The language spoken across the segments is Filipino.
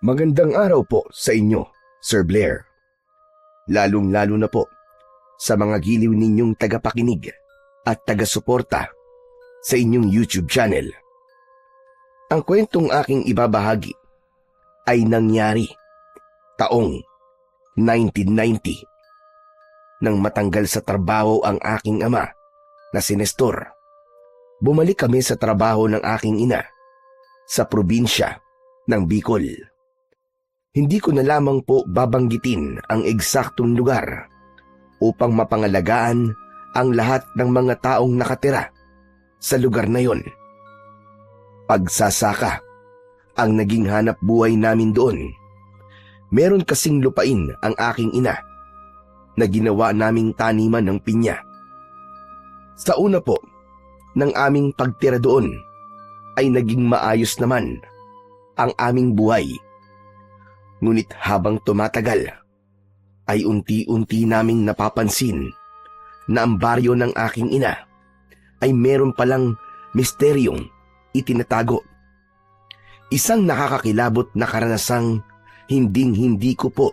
Magandang araw po sa inyo, Sir Blair. Lalong-lalo na po sa mga giliw ninyong tagapakinig at taga-suporta sa inyong YouTube channel. Ang kwentong aking ibabahagi ay nangyari taong 1990. Nang matanggal sa trabaho ang aking ama na si Nestor, bumalik kami sa trabaho ng aking ina sa probinsya ng Bicol. Hindi ko na lamang po babanggitin ang eksaktong lugar upang mapangalagaan ang lahat ng mga taong nakatira sa lugar na yon. Pagsasaka ang naging hanap buhay namin doon. Meron kasing lupain ang aking ina na ginawa naming taniman ng pinya. Sa una po ng aming pagtira doon ay naging maayos naman ang aming buhay. Ngunit habang tumatagal ay unti-unti naming napapansin na ang baryo ng aking ina ay meron palang misteryong itinatago. Isang nakakakilabot na karanasang hinding-hindi ko po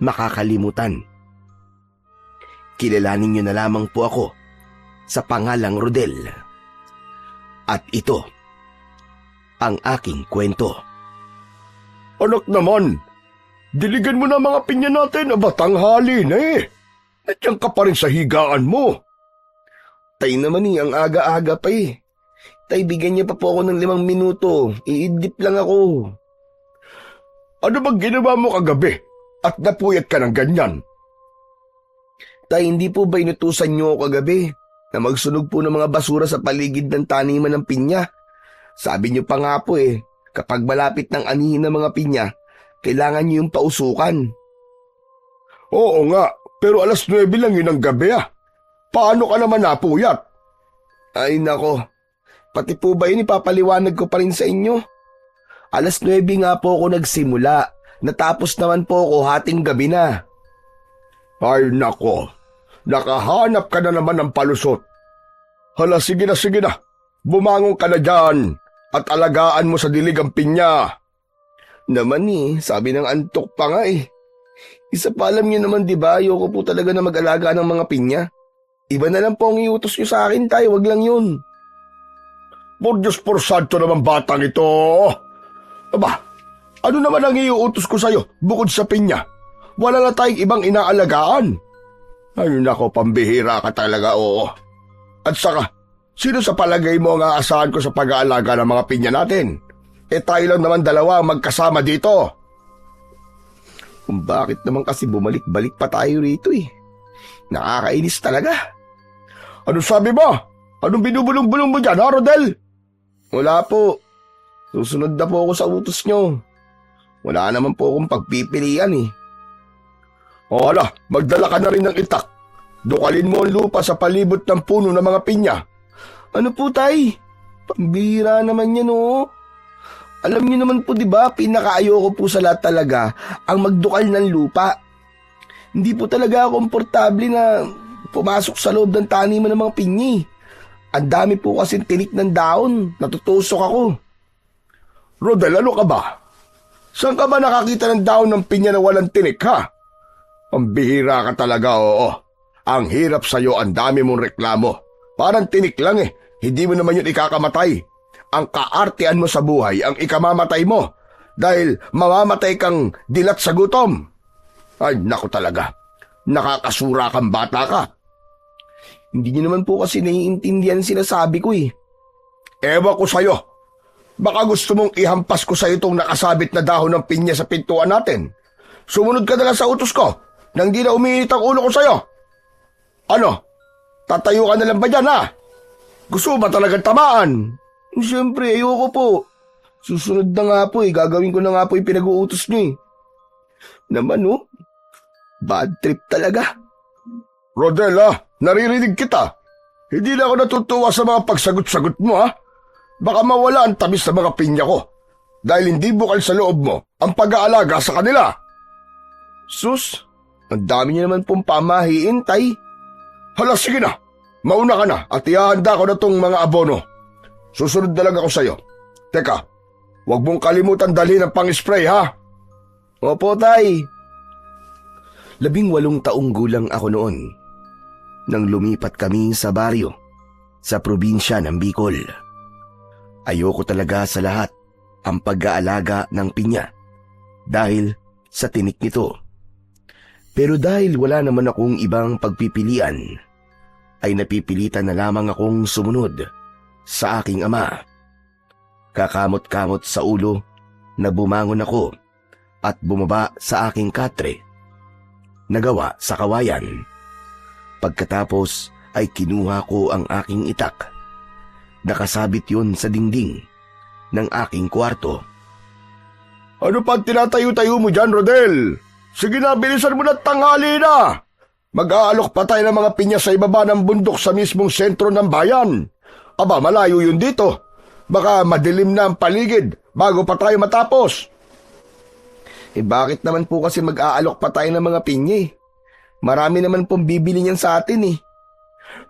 makakalimutan. Kilalanin niyo na lamang po ako sa pangalang Rodel. At ito ang aking kwento. Anak naman, diligan mo na mga pinya natin, tanghali na eh. Nandiyan ka pa rin sa higaan mo. Tay naman ang aga-aga pa eh. Tay, bigyan niya pa po ako ng 5 minuto. Iidip lang ako. Ano bang ginawa mo kagabi at napuyat ka ng ganyan? Tay, hindi po ba inutusan niyo ako kagabi na magsunog po ng mga basura sa paligid ng taniman ng pinya? Sabi niyo pa nga po eh, kapag malapit ng anihin ng mga pinya, kailangan niyo yung pausukan. Oo nga, pero 9:00 lang yun ang gabi ah. Paano ka naman napuyat? Ay nako, pati po ba yun ipapaliwanag ko pa rin sa inyo? 9:00 nga po ako nagsimula, natapos naman po ako hating gabi na. Ay nako, nakahanap ka na naman ng palusot. Hala, sige na, bumangon ka na dyan at alagaan mo sa dilig ang pinya. Naman sabi ng antok pa nga eh. Isa pa alam niyo naman diba, ayoko po talaga na mag-alaga ng mga pinya. Iba na lang po ang iutos niyo sa akin, tay, wag lang yun. Por Diyos por santo naman batang ito. Aba, ano naman ang iuutos ko sa'yo bukod sa pinya? Wala na tayong ibang inaalagaan. Ay nako, pambihira ka talaga, oo. At saka, sino sa palagay mo ang aasahan ko sa pag-aalaga ng mga pinya natin? Tayo lang naman dalawa ang magkasama dito. Kung bakit naman kasi bumalik-balik pa tayo rito eh. Nakakainis talaga. Ano sabi mo? Anong binubulong-bulong mo dyan, ha, Rodel? Wala po. Susunod na po ako sa utos nyo. Wala naman po akong pagpipilian eh. O hala, magdala ka na rin ng itak. Dukalin mo ang lupa sa palibot ng puno ng mga pinya. Ano po, tay? Pambihira naman yan, oh. Alam niyo naman po, diba, pinakaayoko po sa lahat talaga ang magdukal ng lupa. Hindi po talaga komportable na pumasok sa loob ng taniman ng mga pinyi. Ang dami po kasing tinik ng daon, natutusok ako. Rodel, ano ka ba? Saan ka ba nakakita ng daon ng pinya na walang tinik, ha? Pambihira ka talaga, oo. Ang hirap sa'yo, ang dami mong reklamo. Parang tinik lang eh, hindi mo naman yun ikakamatay. Ang kaartean mo sa buhay ang ikamamatay mo dahil mamamatay kang dilat sa gutom. Ay, naku talaga. Nakakasura kang bata ka. Hindi niyo naman po kasi naiintindihan sinasabi ko eh. Ewan ko sa'yo. Baka gusto mong ihampas ko sa itong nakasabit na dahon ng pinya sa pintuan natin. Sumunod ka na lang sa utos ko nang di na umiinit ang ulo ko sa'yo. Ano? Tatayo ka na lang ba dyan, ha? Gusto ba talagang tamaan? Siyempre, ayoko po. Susunod na nga po eh. Gagawin ko na nga po yung pinag-uutos niyo eh. Naman bad trip talaga. Rodela, naririnig kita. Hindi na ako natutuwa sa mga pagsagot-sagot mo, ha? Baka mawala ang tamis sa mga pinya ko dahil hindi bukal sa loob mo ang pag-aalaga sa kanila. Sus, ang dami niyo naman pong pamahiin, tay. Hala, sige na. Mauna ka na at ihahanda ko na tong mga abono. Susunod na lang ako sa'yo. Teka, huwag mong kalimutan dalhin ang pang-spray, ha? Opo, Tay. 18 taong gulang ako noon nang lumipat kami sa baryo sa probinsya ng Bicol. Ayoko talaga sa lahat ang pag-aalaga ng pinya dahil sa tinik nito. Pero dahil wala naman akong ibang pagpipilian, ay napipilitan na lamang akong sumunod sa aking ama. Kakamot-kamot sa ulo na bumangon ako at bumaba sa aking katre na gawa sa kawayan. Pagkatapos ay kinuha ko ang aking itak. Nakasabit yun sa dingding ng aking kwarto. Ano pa tinatayo-tayo mo dyan, Rodel? Sige na, bilisan mo na, tanghali na! Mag-aalok pa tayo ng mga pinya sa ibaba ng bundok sa mismong sentro ng bayan. Aba, malayo yun dito. Baka madilim na ang paligid bago pa tayo matapos. Bakit naman po kasi mag-aalok pa tayo ng mga pinya eh? Marami naman pong bibili niyan sa atin eh.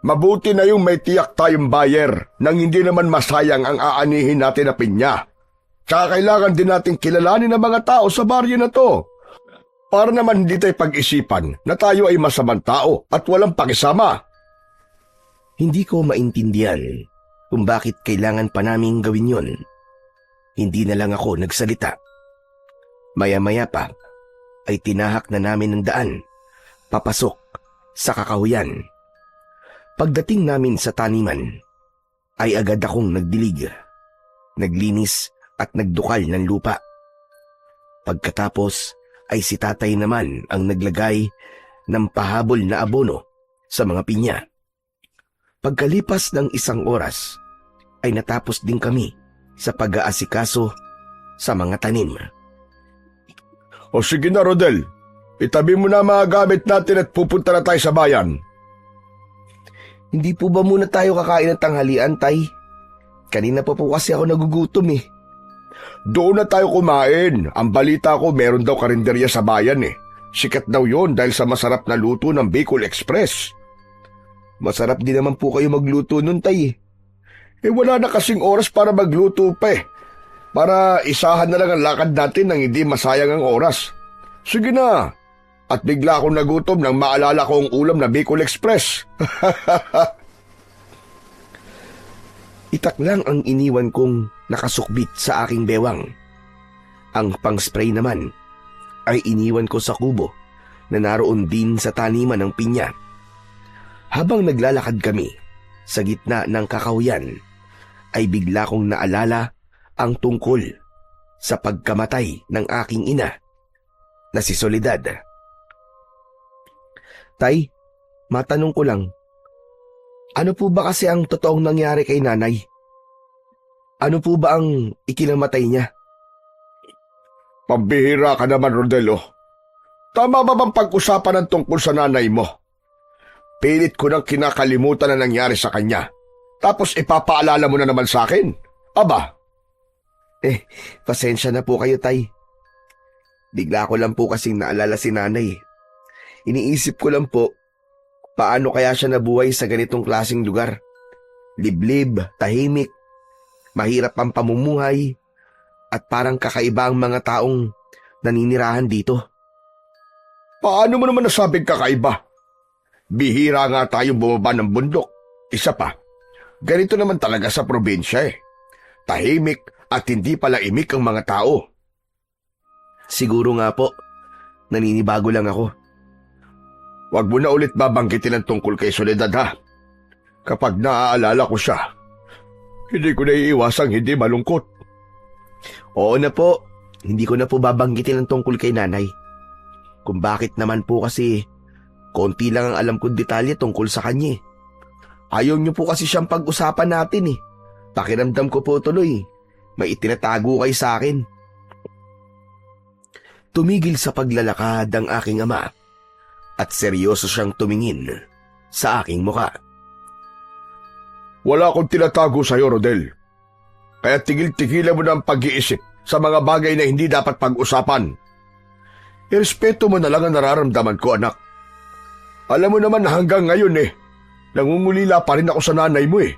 Mabuti na yung may tiyak tayong buyer nang hindi naman masayang ang aanihin natin na pinya. Tsaka kailangan din natin kilalanin ang mga tao sa baryo na to. Para naman hindi tayo pag-isipan na tayo ay masamang tao at walang pakisama. Hindi ko maintindihan kung bakit kailangan pa namin gawin yon. Hindi na lang ako nagsalita. Maya-maya pa ay tinahak na namin ng daan papasok sa kakahuyan. Pagdating namin sa taniman ay agad akong nagdilig, naglinis at nagdukal ng lupa. Pagkatapos ay si tatay naman ang naglagay ng pahabol na abono sa mga pinya. Pagkalipas ng 1 oras ay natapos din kami sa pag-aasikaso sa mga tanim. O sige na, Rodel. Itabi mo na mga gamit natin at pupunta na tayo sa bayan. Hindi po ba muna tayo kakain ng tanghalian, Tay? Kanina pa po kasi ako nagugutom eh. Doon na tayo kumain. Ang balita ko meron daw karinderya sa bayan eh. Sikat daw yon dahil sa masarap na luto ng Bicol Express. Masarap din naman po kayo magluto nun, Tay. Wala na kasing oras para magluto pa eh. Para isahan na lang ang lakad natin nang hindi masayang ang oras. Sige na. At bigla akong nagutom nang maalala ko ang ulam na Bicol Express. Itak lang ang iniwan kong nakasukbit sa aking bewang. Ang pang-spray naman ay iniwan ko sa kubo na naroon din sa taniman ng pinya. Habang naglalakad kami sa gitna ng kakahuyan, ay bigla kong naalala ang tungkol sa pagkamatay ng aking ina na si Soledad. Tay, matanong ko lang, ano po ba kasi ang totoong nangyari kay nanay? Ano po ba ang ikinamatay niya? Pambihira ka naman, Rodelo. Tama ba bang pag-usapan ng tungkol sa nanay mo? Pilit ko nang kinakalimutan na nangyari sa kanya. Tapos ipapaalala mo na naman sa akin? Aba? Pasensya na po kayo, Tay. Bigla ko lang po kasing naalala si nanay. Iniisip ko lang po, paano kaya siya nabuhay sa ganitong klaseng lugar? Liblib, tahimik, mahirap ang pamumuhay, at parang kakaiba ang mga taong naninirahan dito. Paano mo naman nasabing kakaiba? Bihira nga tayong bumaba ng bundok. Isa pa, ganito naman talaga sa probinsya eh. Tahimik at hindi pala imik ang mga tao. Siguro nga po, naninibago lang ako. Huwag mo na ulit babanggitin ang tungkol kay Soledad ha. Kapag naaalala ko siya, hindi ko naiiwasang hindi malungkot. Oo na po, hindi ko na po babanggitin ang tungkol kay nanay. Kung bakit naman po kasi, konti lang ang alam kong detalye tungkol sa kanya. Ayaw niyo po kasi siyang pag-usapan natin eh. Pakiramdam ko po tuloy, may itinatago kayo sa akin. Tumigil sa paglalakad ang aking ama at seryoso siyang tumingin sa aking muka. Wala akong tinatago sa iyo, Rodel. Kaya tigil-tigilan mo na ang pag-iisip sa mga bagay na hindi dapat pag-usapan. Irespeto mo na lang ang nararamdaman ko, anak. Alam mo naman na hanggang ngayon nangungulila pa rin ako sa nanay mo eh.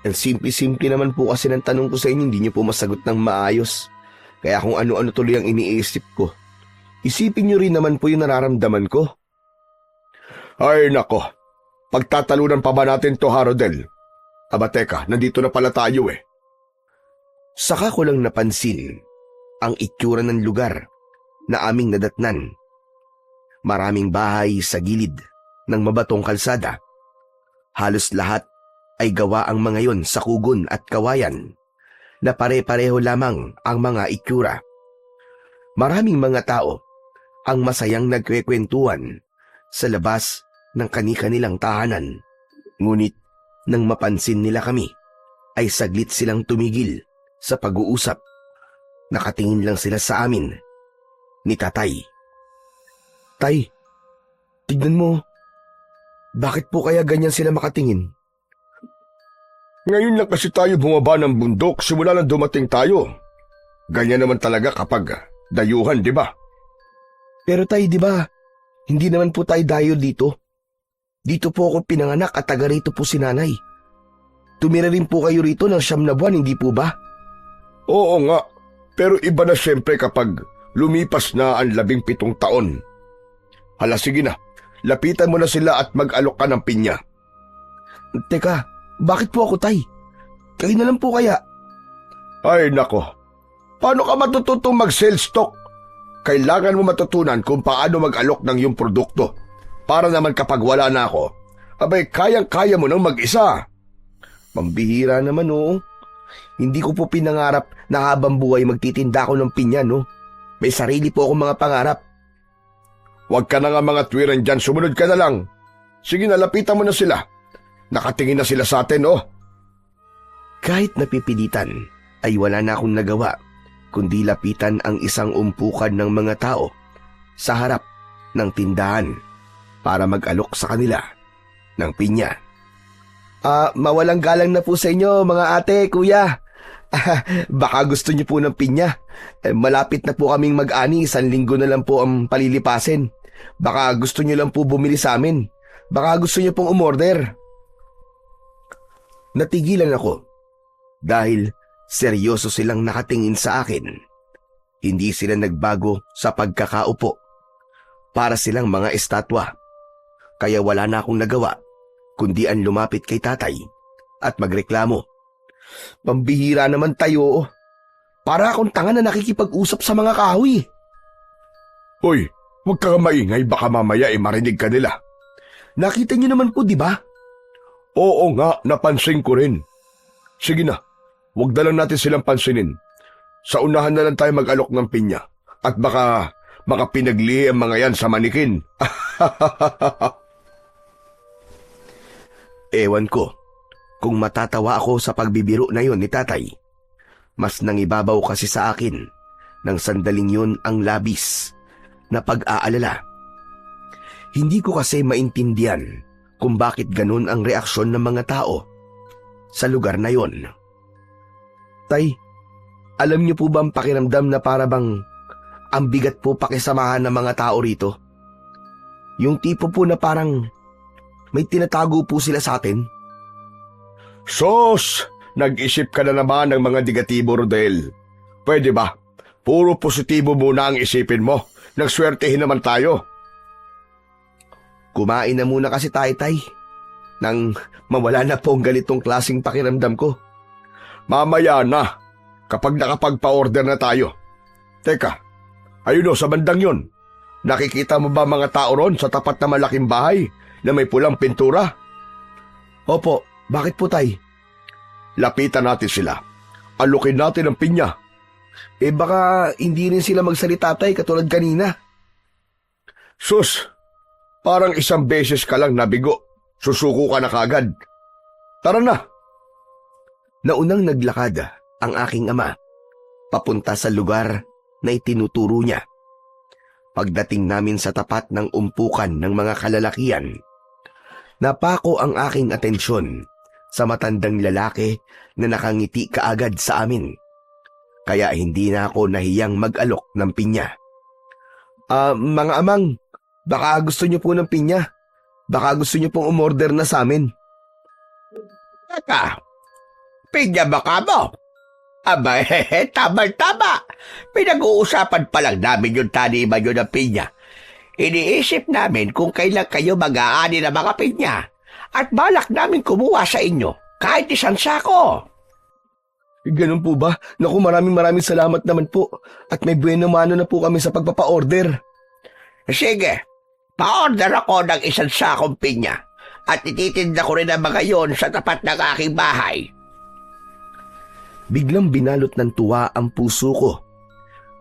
Ang simple-simple naman po kasi ng tanong ko sa inyo, hindi niyo po masagot ng maayos. Kaya kung ano-ano tuloy ang iniisip ko. Isipin niyo rin naman po yung nararamdaman ko. Ay nako, pagtatalunan pa ba natin to, Rodel? Aba teka, nandito na pala tayo eh. Saka ko lang napansin ang itsura ng lugar na aming nadatnan. Maraming bahay sa gilid ng mabatong kalsada. Halos lahat ay gawa ang mga yon sa kugon at kawayan na pare-pareho lamang ang mga itsura. Maraming mga tao ang masayang nagkwekwentuhan sa labas ng kani-kanilang tahanan. Ngunit nang mapansin nila kami, ay saglit silang tumigil sa pag-uusap. Nakatingin lang sila sa amin ni Tatay. Tay, tignan mo. Bakit po kaya ganyan sila makatingin? Ngayon lang kasi tayo bumaba ng bundok simula na dumating tayo. Ganyan naman talaga kapag dayuhan, di ba? Pero tay, di ba, hindi naman po tayo dayo dito. Dito po ako pinanganak at taga rito po si nanay. Tumira rin po kayo rito ng 9 na buwan, hindi po ba? Oo nga, pero iba na siyempre kapag lumipas na ang 17 taon. Hala sige na, lapitan mo na sila at mag-alok ka ng pinya. Teka, bakit po ako tay? Kayo na lang po kaya. Ay nako, paano ka matututong mag-sales stock? Kailangan mo matutunan kung paano mag-alok ng iyong produkto. Para naman kapag wala na ako, abay kayang-kaya mo nang mag-isa. Pambihira naman oo. Hindi ko po pinangarap na habang buhay magtitinda ako ng pinya no. May sarili po akong mga pangarap. Huwag ka na nga mga tuwiran dyan, sumunod ka na lang. Sige na, lapitan mo na sila. Nakatingin na sila sa atin, oh. Kahit napipilitan, ay wala na akong nagawa, kundi lapitan ang isang umpukan ng mga tao sa harap ng tindahan para mag-alok sa kanila ng pinya. Mawalang galang na po sa inyo mga ate, kuya. Baka gusto niyo po ng pinya. Malapit na po kaming mag-ani, 1 linggo na lang po ang palilipasin. Baka gusto niyo lang po bumili sa amin. Baka gusto niyo pong umorder. Natigilan ako dahil seryoso silang nakatingin sa akin. Hindi sila nagbago sa pagkakaupo. Para silang mga estatwa. Kaya wala na akong nagawa kundi ang lumapit kay tatay at magreklamo. Pambihira naman tayo. Para akong tanga na nakikipag-usap sa mga kahoy. Hoy, huwag ka maingay, baka mamaya marinig ka nila. Nakita niyo naman po, di ba? Oo nga, napansin ko rin. Sige na, huwag na lang natin silang pansinin. Sa unahan na lang tayo mag-alok ng pinya. At baka pinaglihi ang mga yan sa manikin. Ewan ko kung matatawa ako sa pagbibiro na yon ni tatay. Mas nangibabaw kasi sa akin nang sandaling yun ang labis na pag-aalala. Hindi ko kasi maintindihan kung bakit ganun ang reaksyon ng mga tao sa lugar na yon. Tay, alam niyo po ba ang pakiramdam na para bang ang bigat po pakisamahan ng mga tao rito? Yung tipo po na parang may tinatago po sila sa atin. Sos! Nag-isip ka na naman ng mga negatibo, Rodel. Pwede ba? Puro positibo muna ang isipin mo. Nagswertehin naman tayo. Kumain na muna kasi tayo, tay. Nang mawala na po ang ganitong klaseng pakiramdam ko. Mamaya na, kapag nakapagpa-order na tayo. Teka, ayun o, sa bandang yon. Nakikita mo ba mga tao ron sa tapat na malaking bahay na may pulang pintura? Opo, bakit po tay? Lapitan natin sila. Alukin natin ang pinya. Baka hindi rin sila magsalita tay katulad kanina. Sus, parang isang beses ka lang nabigo. Susuko ka na kagad. Tara na. Naunang naglakad ang aking ama papunta sa lugar na itinuturo niya. Pagdating namin sa tapat ng umpukan ng mga kalalakian, napako ang aking atensyon sa matandang lalaki na nakangiti kaagad sa amin. Kaya hindi na ako nahiyang mag-alok ng pinya. Mga amang, baka gusto niyo po ng pinya. Baka gusto niyo pong umorder na sa amin. Teka, pinya ba ka mo? Aba, tama-tama. Pinag-uusapan pa lang namin yung taniman nyo ng pinya. Iniisip namin kung kailan kayo mag-aani ng mga pinya at balak namin kumuha sa inyo kahit isang sako. Ganun po ba? Naku, maraming salamat naman po. At may bueno mano na po kami sa pagpapa-order. Sige, pa-order ako ng isang sakong pinya at ititinda ko rin ang mga yon sa tapat ng aking bahay. Biglang binalot ng tuwa ang puso ko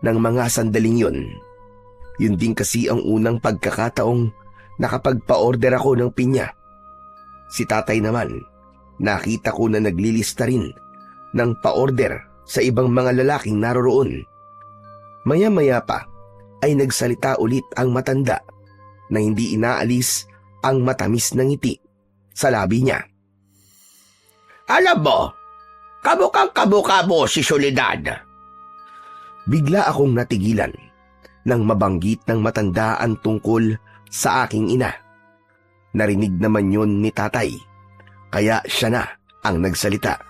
ng mga sandaling yun. Yun din kasi ang unang pagkakataong nakapagpa-order ako ng pinya. Si tatay naman, nakita ko na naglilista rin ng pa-order sa ibang mga lalaking naroroon. Maya-maya pa ay nagsalita ulit ang matanda na hindi inaalis ang matamis na ngiti sa labi niya. Alam mo, kamukha mo si Soledad. Bigla akong natigilan nang mabanggit ng matanda ang tungkol sa aking ina. Narinig naman yun ni tatay, kaya siya na ang nagsalita.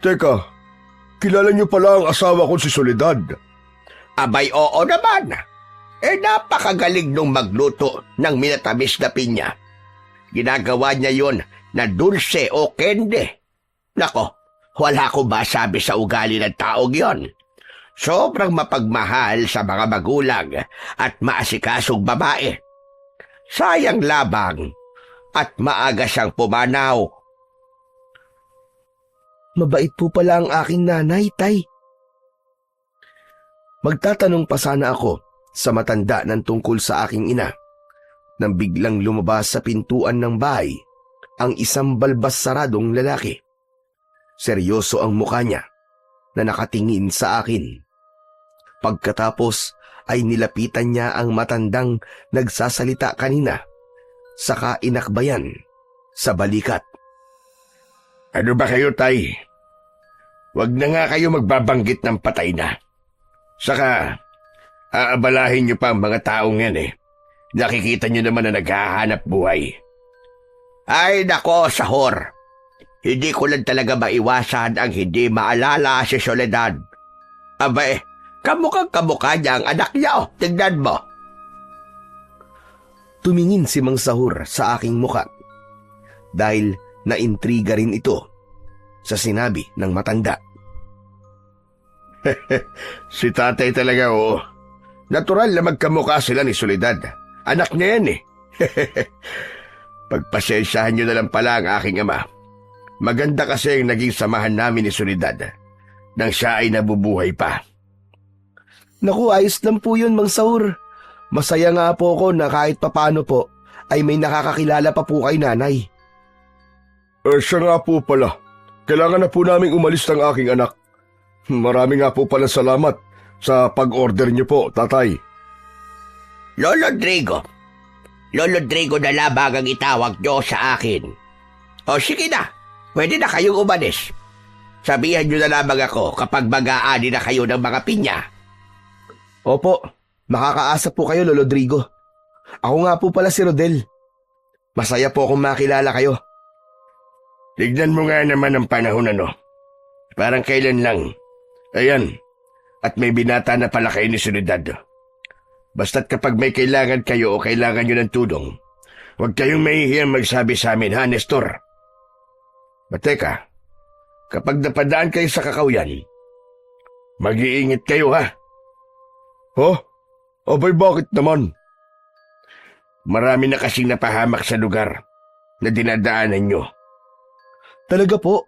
Teka, kilala niyo pala ang asawa ko si Soledad. Abay, oo naman. Napakagaling nung magluto ng minatamis na pinya. Ginagawa niya yon na dulce o kende. Nako, wala ko masabi sa ugali ng taong yon. Sobrang mapagmahal sa mga magulang at maasikasong babae. Sayang labang at maaga siyang pumanaw. Mabait po pala ang aking nanay, tay. Magtatanong pa sana ako sa matanda ng tungkol sa aking ina nang biglang lumabas sa pintuan ng bahay ang isang balbas saradong lalaki. Seryoso ang mukha niya na nakatingin sa akin. Pagkatapos ay nilapitan niya ang matandang nagsasalita kanina, saka inakbayan sa balikat. Ano ba kayo, tay? Huwag na nga kayo magbabanggit ng patay na. Saka, aabalahin niyo pa ang mga taong yan eh. Nakikita niyo naman na naghahanap buhay. Ay nako, sahor. Hindi ko lang talaga maiwasan ang hindi maalala si Soledad. Abay, kamukha niya ang anak niya, oh. Tignan mo. Tumingin si Mang Sahur sa aking muka dahil naintriga rin ito sa sinabi ng matanda. Si tatay talaga, oo. Natural na magkamukha sila ni Soledad. Anak niya yan eh. Pagpasensyahan niyo na lang pala ang aking ama. Maganda kasi ang naging samahan namin ni Soledad nang siya ay nabubuhay pa. Naku, ayos lang po yun, Mang Sahur. Masaya nga po ako na kahit papano po ay may nakakakilala pa po kay nanay. Siya nga po pala. Kailangan na po naming umalis ng aking anak. Marami nga po pala salamat sa pag-order niyo po, tatay. Lolo Drigo na labang ang itawag niyo sa akin. O sige na, pwede na kayong umalis. Sabihan niyo na lamang ako kapag mag-aani na kayo ng mga pinya. Opo, makakaasa po kayo, Lolo Drigo. Ako nga po pala si Rodel. Masaya po akong makilala kayo. Tignan mo nga naman ang panahon ano. Parang kailan lang. Ayan, at may binata na pala kayo ni Soledad. Basta't kapag may kailangan kayo o kailangan nyo ng tulong, huwag kayong mahihiyang magsabi sa amin, ha, Nestor? Teka, kapag napadaan kayo sa Kakahuyan, mag-iingat kayo, ha? Oh? Abay, bakit naman? Marami na kasing napahamak sa lugar na dinadaanan nyo. Talaga po?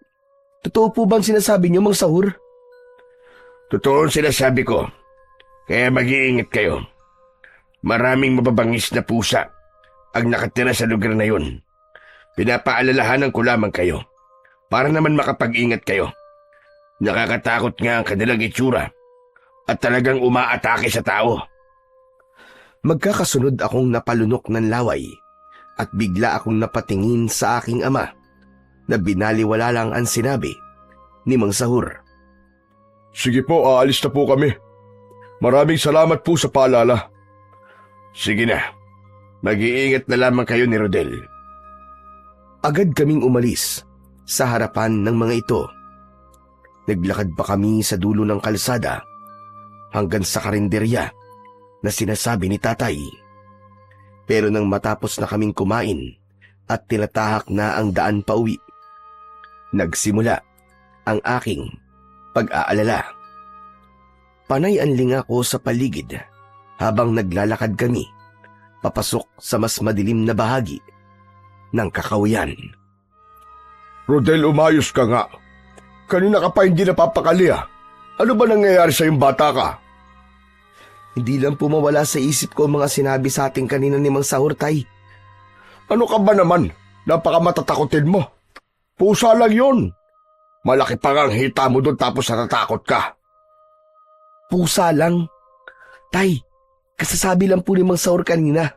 Totoo po bang sinasabi niyo, Mang Sahur? Totoo ang sinasabi ko, kaya mag-iingat kayo. Maraming mababangis na pusa ang nakatira sa lugar na yun. Pinapaalalahanan ko lamang kayo para naman makapag-ingat kayo. Nakakatakot nga ang kanilang itsura at talagang umaatake sa tao. Magkakasunod akong napalunok ng laway at bigla akong napatingin sa aking ama na binaliwala lang ang sinabi ni Mang Sahur. Sige po, aalis na po kami. Maraming salamat po sa paalala. Sige na, mag-iingat na lamang kayo ni Rodel. Agad kaming umalis sa harapan ng mga ito. Naglakad pa kami sa dulo ng kalsada hanggang sa karinderya na sinasabi ni tatay. Pero nang matapos na kaming kumain at tinatahak na ang daan pauwi, nagsimula ang aking pag-aalala. Panay anling ako sa paligid habang naglalakad kami papasok sa mas madilim na bahagi ng kakawian. Rodel, umayos ka nga. Kanina ka pa hindi napapakali ah. Ano ba nangyayari sa yung bata ka? Hindi lang po mawala sa isip ko ang mga sinabi sa ating kanina ni Mang Sahur, Tay. Ano ka ba naman? Napakamatatakotin mo. Pusa lang yun. Malaki pa nga ang hita mo doon tapos natatakot ka. Pusa lang? Tay, kasasabi lang po ni Mang Sahur kanina.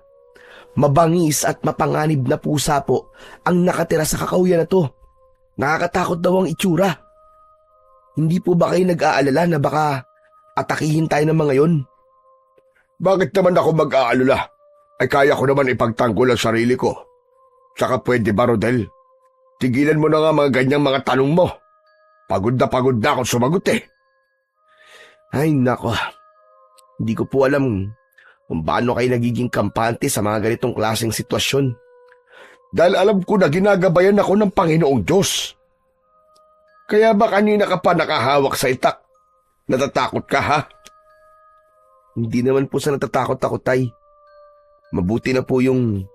Mabangis at mapanganib na pusa po ang nakatira sa kakahuyan na to. Nakakatakot daw ang itsura. Hindi po ba kayo nag-aalala na baka atakihin tayo ng mga yon? Bakit naman ako mag-aalala? Ay kaya ko naman ipagtanggol ang sarili ko. Tsaka pwede ba, Rodel? Tigilan mo na nga mga ganyang mga tanong mo. Pagod na akong sumagot eh. Ay nako, hindi ko po alam kung paano kayo nagiging kampante sa mga ganitong klaseng sitwasyon. Dahil alam ko na ginagabayan ako ng Panginoong Diyos. Kaya ba kanina ka pa nakahawak sa itak? Natatakot ka ha? Hindi naman po sa natatakot ako, Tay. Mabuti na po yung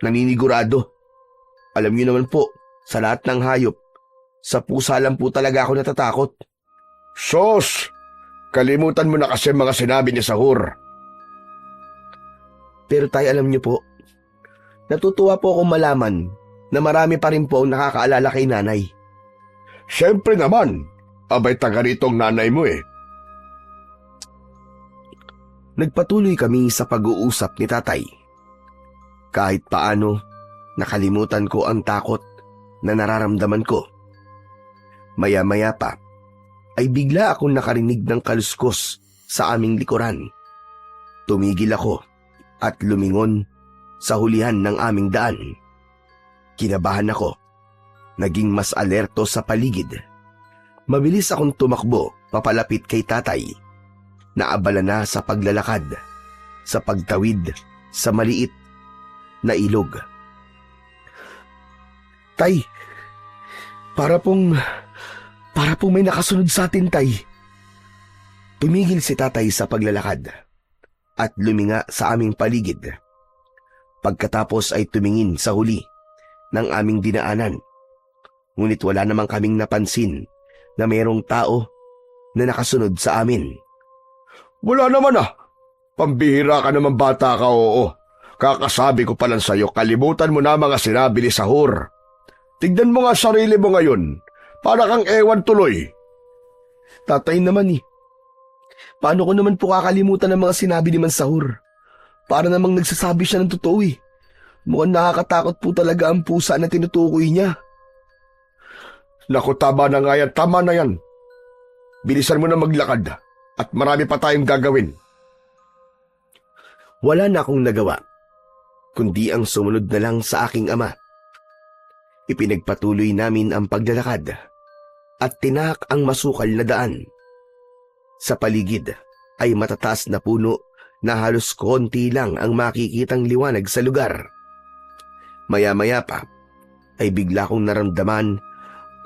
naninigurado. Alam niyo naman po, sa lahat ng hayop, sa pusa lang po talaga ako natatakot. Sos! Kalimutan mo na kasi mga sinabi ni Sahur. Pero Tay, alam niyo po, natutuwa po akong malaman na marami pa rin po ang nakakaalala kay nanay. Siyempre naman, abay taga ritong nanay mo eh. Nagpatuloy kami sa pag-uusap ni tatay. Kahit paano, nakalimutan ko ang takot na nararamdaman ko. Maya-maya pa, ay bigla akong nakarinig ng kaluskos sa aming likuran. Tumigil ako at lumingon sa hulihan ng aming daan. Kinabahan ako. Naging mas alerto sa paligid. Mabilis akong tumakbo papalapit kay tatay. Naabala na sa paglalakad, sa pagtawid, sa maliit na ilog. Tay, para pong may nakasunod sa atin, Tay. Tumigil si tatay sa paglalakad at luminga sa aming paligid. Pagkatapos ay tumingin sa huli ng aming dinaanan. Ngunit wala namang kaming napansin na mayroong tao na nakasunod sa amin. Wala naman ah. Pambihira ka naman bata ka, oo. Kakasabi ko pa lang sa'yo, kalimutan mo na mga sinabi ni Sahur. Tignan mo nga sarili mo ngayon. Para kang ewan tuloy. Tatay naman eh. Paano ko naman po kakalimutan ng mga sinabi ni Man Sahur? Para namang nagsasabi siya ng totoo eh. Mukhang nakakatakot po talaga ang pusa na tinutukoy niya. Naku, tama na nga yan, tama na yan. Bilisan mo na maglakad at marami pa tayong gagawin. Wala na akong nagawa, kundi ang sumunod na lang sa aking ama. Ipinagpatuloy namin ang paglalakad at tinahak ang masukal na daan. Sa paligid ay matataas na puno na halos konti lang ang makikitang liwanag sa lugar. Maya-maya pa ay bigla kong naramdaman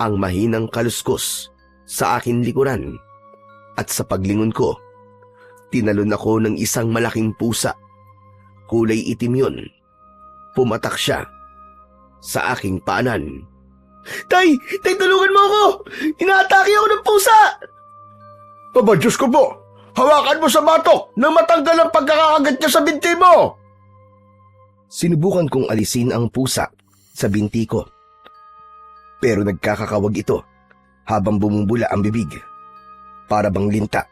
ang mahinang kaluskos sa aking likuran at sa paglingon ko, tinalon ako ng isang malaking pusa. Kulay itim yun. Pumatak siya sa aking paanan. Tay! Tay, tulungan mo ako! Inaatake ako ng pusa! Aba, Diyos ko po! Hawakan mo sa batok nang matanggal ang pagkakakagat niya sa binti mo! Sinubukan kong alisin ang pusa sa binti ko. Pero nagkakakawag ito habang bumubula ang bibig. Para bang linta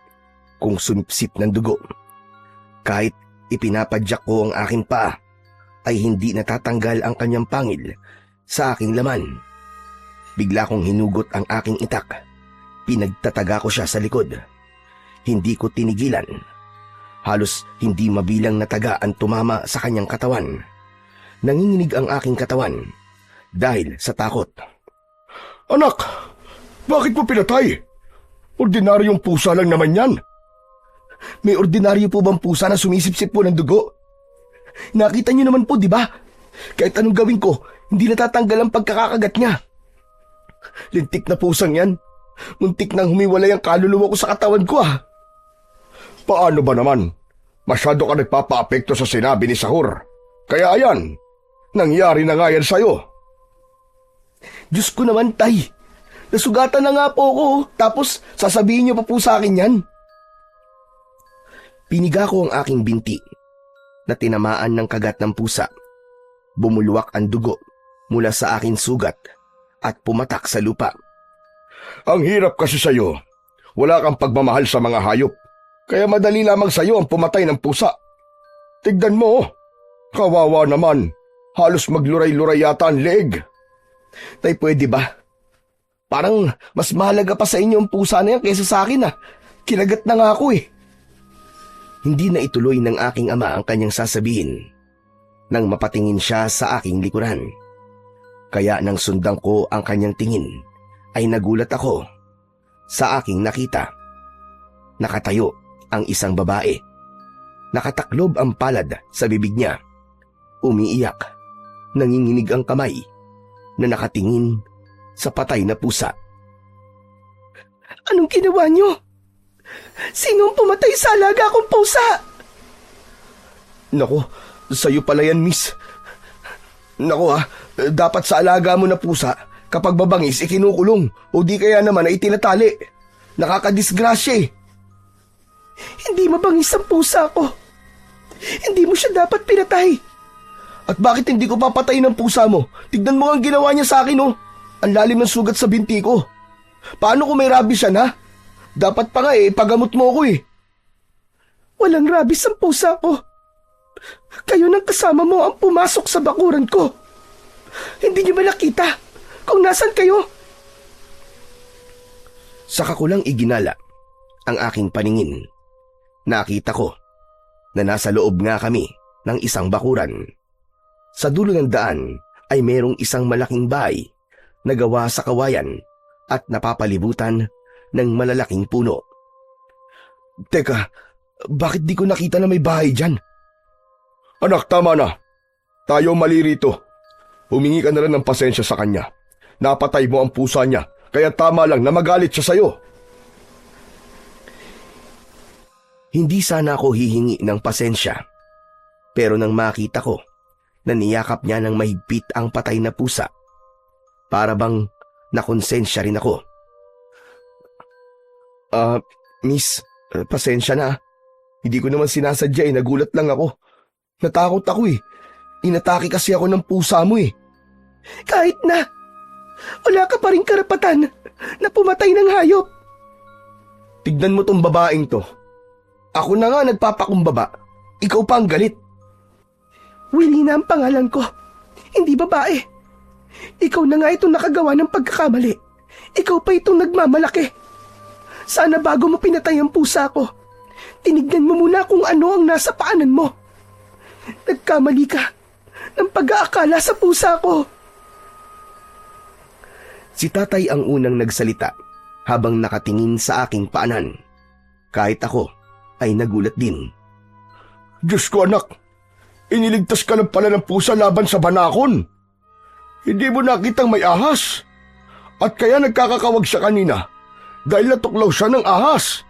kung sumipsip ng dugo. Kahit ipinapadyak ko ang aking paa, ay hindi natatanggal ang kanyang pangil sa aking laman. Bigla kong hinugot ang aking itak. Pinagtataga ko siya sa likod. Hindi ko tinigilan. Halos hindi mabilang na taga ang tumama sa kanyang katawan. Nanginginig ang aking katawan dahil sa takot. Anak, bakit mo pinatay? Ordinaryong pusa lang naman yan. May ordinaryo po bang pusa na sumisipsip po ng dugo? Nakita niyo naman po, di ba? Kahit anong gawin ko, hindi natatanggal ang pagkakakagat niya. Lintik na pusang yan. Muntik nang humiwalay ang kaluluwa ko sa katawan ko Paano ba naman? Masyado ka nagpapaapekto sa sinabi ni Sahur. Kaya ayan, nangyari na nga yan sa'yo. Diyos ko naman, Tay. Nasugatan na nga po ako, tapos sasabihin niyo pa po sa akin yan. Piniga ko ang aking binti na tinamaan ng kagat ng pusa. Bumulwak ang dugo mula sa aking sugat at pumatak sa lupa. Ang hirap kasi sa'yo. Wala kang pagmamahal sa mga hayop. Kaya madali lamang sa'yo ang pumatay ng pusa. Tignan mo, kawawa naman. Halos magluray-luray yata ang leeg. Tay, pwede ba? Parang mas mahalaga pa sa inyo ang pusa na yan kaysa sa akin Kinagat na nga ako Hindi na ituloy ng aking ama ang kanyang sasabihin nang mapatingin siya sa aking likuran. Kaya nang sundan ko ang kanyang tingin, ay nagulat ako sa aking nakita. Nakatayo ang isang babae. Nakataklob ang palad sa bibig niya. Umiiyak. Nanginginig ang kamay na nakatingin sa patay na pusa. Anong ginawa niyo? Sinong pumatay sa alaga kong pusa? Nako, sa'yo pala yan, miss. Nako dapat sa alaga mo na pusa, kapag babangis, ikinukulong o di kaya naman ay tinatali. Nakakadisgrasya Hindi mabangis ang pusa ko. Hindi mo siya dapat pinatay. At bakit hindi ko papatayin ang pusa mo? Tignan mo ang ginawa niya sa akin Ang lalim ng sugat sa binti ko. Paano kung may rabies siya Dapat pa nga pagamot mo ako Walang rabies ang pusa ko. Kayo ng kasama mo ang pumasok sa bakuran ko. Hindi niyo ba nakita kung nasan kayo? Saka ko lang iginala ang aking paningin. Nakita ko na nasa loob nga kami ng isang bakuran. Sa dulo ng daan ay merong isang malaking bahay na gawa sa kawayan at napapalibutan ng malalaking puno. Teka, bakit di ko nakita na may bahay dyan? Anak, tama na. Tayo mali rito. Humingi ka na lang ng pasensya sa kanya. Napatay mo ang pusa niya, kaya tama lang na magalit siya sa'yo. Hindi sana ako hihingi ng pasensya. Pero nang makita ko na niyakap niya ng mahigpit ang patay na pusa, para bang nakonsensya rin ako. Miss, pasensya na. Hindi ko naman sinasadya nagulat lang ako. Natakot ako Inatake kasi ako ng pusa mo Kahit na, wala ka pa rin karapatan na pumatay ng hayop. Tignan mo tong babaeng to. Ako na nga nagpapakumbaba. Ikaw pa ang galit. Willie na ang pangalan ko. Hindi babae. Ikaw na nga itong nakagawa ng pagkakamali. Ikaw pa itong nagmamalaki. Sana bago mo pinatay ang pusa ko, tinignan mo muna kung ano ang nasa paanan mo. Nagkamali ka ng pag-aakala sa pusa ko. Si tatay ang unang nagsalita habang nakatingin sa aking paanan. Kahit ako ay nagulat din. Diyos ko anak, iniligtas ka lang pala ng pusa laban sa banakon. Hindi mo nakitang may ahas. At kaya nagkakakawag siya kanina dahil natuklaw siya ng ahas.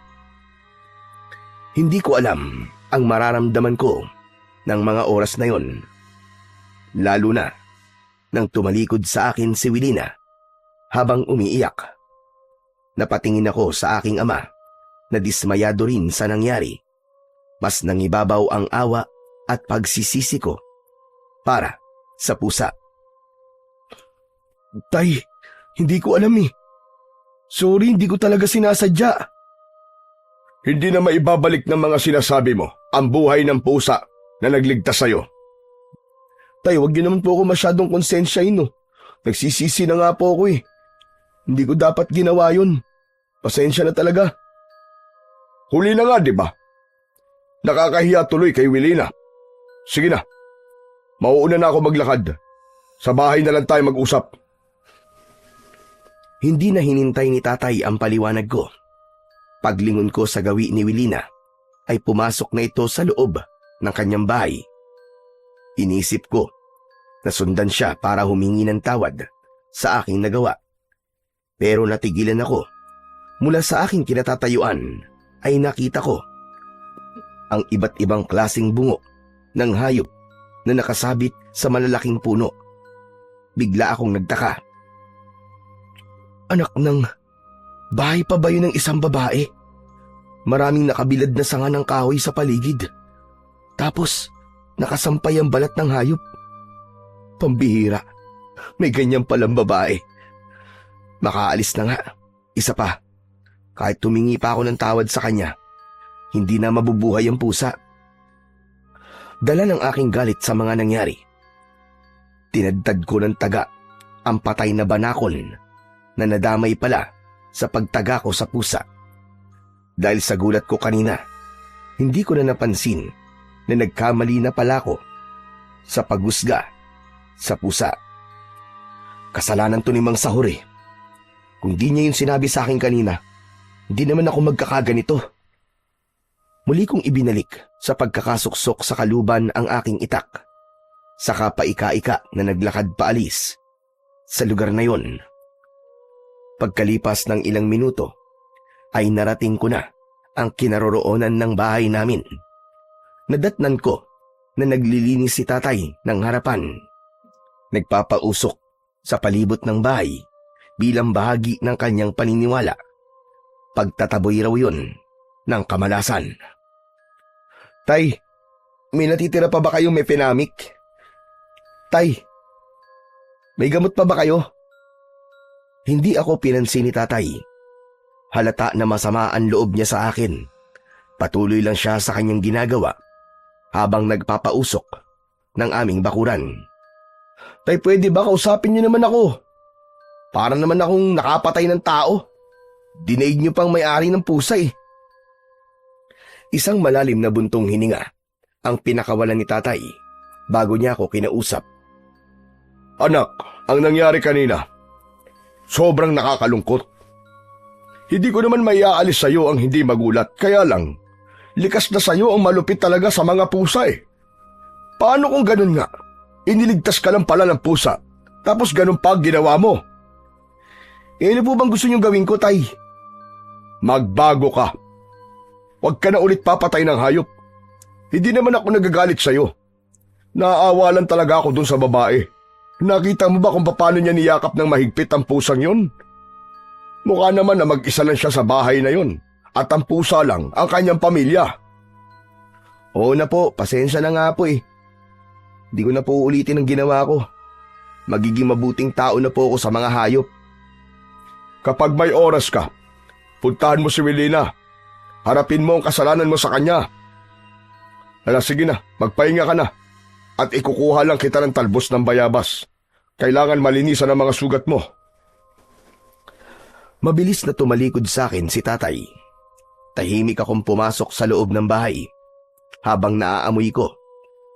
Hindi ko alam ang mararamdaman ko ng mga oras na yon. Lalo na nang tumalikod sa akin si Wilina habang umiiyak. Napatingin ako sa aking ama na dismayado rin sa nangyari. Mas nangibabaw ang awa at pagsisisi ko para sa pusa. Tay, hindi ko alam Sorry, hindi ko talaga sinasadya. Hindi na maibabalik ng mga sinasabi mo ang buhay ng pusa na nagligtas sa'yo. Tay, wag niyo naman po ako masyadong konsensyahin Nagsisisi na nga po ako Hindi ko dapat ginawa yun. Pasensya na talaga. Huli na nga, di ba? Nakakahiya tuloy kay Wilina. Sige na. Mauuna na ako maglakad. Sa bahay na lang tayo mag-usap. Hindi na hinintay ni tatay ang paliwanag ko. Paglingon ko sa gawi ni Wilina, ay pumasok na ito sa loob ng kanyang bahay. Inisip ko na sundan siya para humingi ng tawad sa aking nagawa. Pero natigilan ako. Mula sa aking kinatatayuan ay nakita ko ang iba't ibang klaseng bungo ng hayop na nakasabit sa malalaking puno. Bigla akong nagtaka. Anak ng bahay pa ba yun ng isang babae? Maraming nakabilad na sanga ng kahoy sa paligid. Tapos, nakasampay ang balat ng hayop. Pambihira, may ganyan palang babae. Makaalis na nga. Isa pa, kahit tumingi pa ako ng tawad sa kanya, hindi na mabubuhay ang pusa. Dala ng aking galit sa mga nangyari. Tinadtad ko ng taga ang patay na banakol na nadamay pala sa pagtaga ko sa pusa. Dahil sa gulat ko kanina, hindi ko na napansin na nagkamali na pala ako sa paghusga sa pusa. Kasalanan to ni Mang Sahur. Kung di niya yung sinabi sa akin kanina, hindi naman ako magkakaganito. Muli kong ibinalik sa pagkakasuksok sa kaluban ang aking itak. Saka paika-ika na naglakad paalis sa lugar na yon. Pagkalipas ng ilang minuto, ay narating ko na ang kinaroroonan ng bahay namin. Nadatnan ko na naglilinis si tatay ng harapan. Nagpapausok sa palibot ng bahay bilang bahagi ng kanyang paniniwala. Pagtataboy raw yun ng kamalasan. Tay, may natitira pa ba kayong mefenamic? Tay, may gamot pa ba kayo? Hindi ako pinansin ni tatay. Halata na masama ang loob niya sa akin. Patuloy lang siya sa kanyang ginagawa habang nagpapausok ng aming bakuran. Tay, pwede ba kausapin niyo naman ako? Para naman akong nakapatay ng tao. Dinaig niyo pang may-ari ng pusa eh. Isang malalim na buntong hininga ang pinakawalan ni tatay bago niya ako kinausap. Anak, ang nangyari kanina, sobrang nakakalungkot. Hindi ko naman maiaalis sa'yo ang hindi magulat, kaya lang, likas na sa'yo ang malupit talaga sa mga pusa eh. Paano kung ganun nga? Iniligtas ka lang pala ng pusa, tapos ganun pa ginawa mo. Ano po bang gusto niyong gawin ko, tay? Magbago ka. Huwag ka na ulit papatay ng hayop. Hindi naman ako nagagalit sa'yo. Naaawa lang talaga ako dun sa babae. Nakita mo ba kung paano niya niyakap ng mahigpit ang pusang yun? Mukha naman na mag-isa lang siya sa bahay na yun at ang pusa lang ang kanyang pamilya. Oo na po, pasensya na nga po eh. Hindi ko na po ulitin ang ginawa ko. Magiging mabuting tao na po ako sa mga hayop. Kapag may oras ka, puntahan mo si Wilina. Harapin mo ang kasalanan mo sa kanya. Sige na, magpahinga ka na. At ikukuha lang kita ng talbos ng bayabas. Kailangan malinisan ang mga sugat mo. Mabilis na tumalikod sa akin si tatay. Tahimik akong pumasok sa loob ng bahay habang naaamoy ko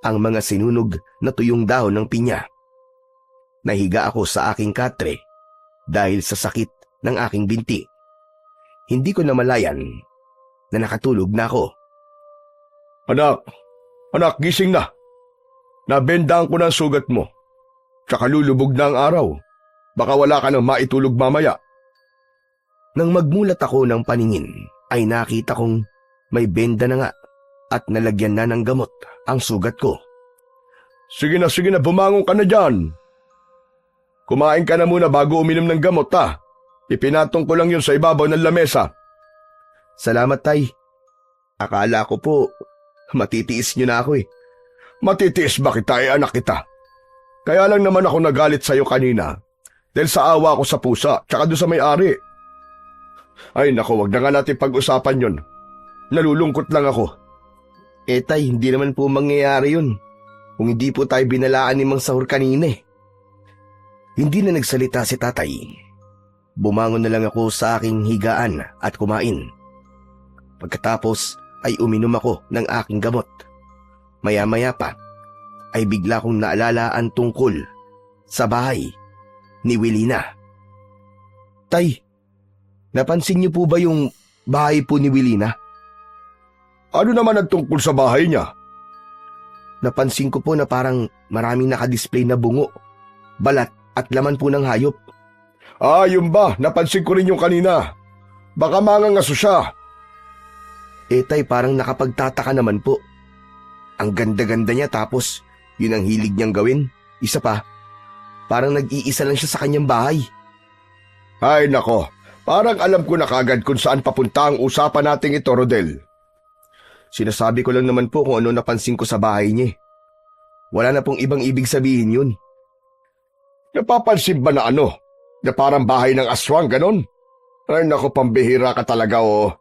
ang mga sinunog na tuyong dahon ng pinya. Nahiga ako sa aking katre dahil sa sakit ng aking binti. Hindi ko namalayan na nakatulog na ako. Anak, gising na. Nabendaan ko na ang sugat mo. Tsaka lulubog na ang araw. Baka wala ka nang maitulog mamaya. Nang magmulat ako ng paningin, ay nakita kong may benda na nga at nalagyan na ng gamot ang sugat ko. Sige na, bumangon ka na dyan. Kumain ka na muna bago uminom ng gamot, ha? Ipinatong ko lang yun sa ibabaw ng lamesa. Salamat, tay. Akala ko po, matitiis niyo na ako eh. Matitiis ba kita anak kita? Kaya lang naman ako nagalit sa'yo kanina dahil sa awa ko sa pusa tsaka doon sa may-ari. Ay nako, wag na nga natin pag-usapan yon. Nalulungkot lang ako. Tay, hindi naman po mangyayari yun. Kung hindi po tayo binalaan ni Mang Sahur kanina eh. Hindi na nagsalita si tatay. Bumangon na lang ako sa aking higaan at kumain. Pagkatapos ay uminom ako ng aking gamot. Maya-maya pa ay bigla kong naalala ang tungkol sa bahay ni Wilina. Tay, napansin niyo po ba yung bahay po ni Wilina? Ano naman ang tungkol sa bahay niya? Napansin ko po na parang maraming nakadisplay na bungo, balat at laman po ng hayop. Yun ba? Napansin ko rin yung kanina. Baka mangangaso siya. Tay, parang nakapagtataka naman po. Ang ganda-ganda niya tapos yun ang hilig niyang gawin. Isa pa, parang nag-iisa lang siya sa kanyang bahay. Ay nako, parang alam ko na kagad kung saan papunta ang usapan nating ito, Rodel. Sinasabi ko lang naman po kung ano napansin ko sa bahay niya. Wala na pong ibang ibig sabihin yun. Napapansin ba na ano? Na parang bahay ng aswang, ganon? Ay nako, pambihira ka talaga, oh.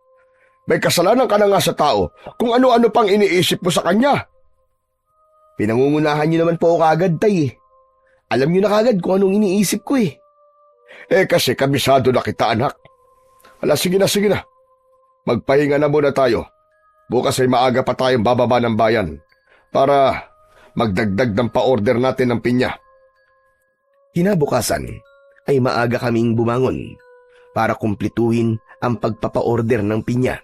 May kasalanan ka na nga sa tao kung ano-ano pang iniisip mo sa kanya. Pinangungunahan niyo naman po ako kagad, tay. Alam niyo na kagad kung anong iniisip ko eh. Kasi kabisado na kita, anak. Sige na. Magpahinga na muna tayo. Bukas ay maaga pa tayong bababa ng bayan para magdagdag ng pa-order natin ng pinya. Kinabukasan ay maaga kaming bumangon para kumplituhin ang pagpapa-order ng pinya.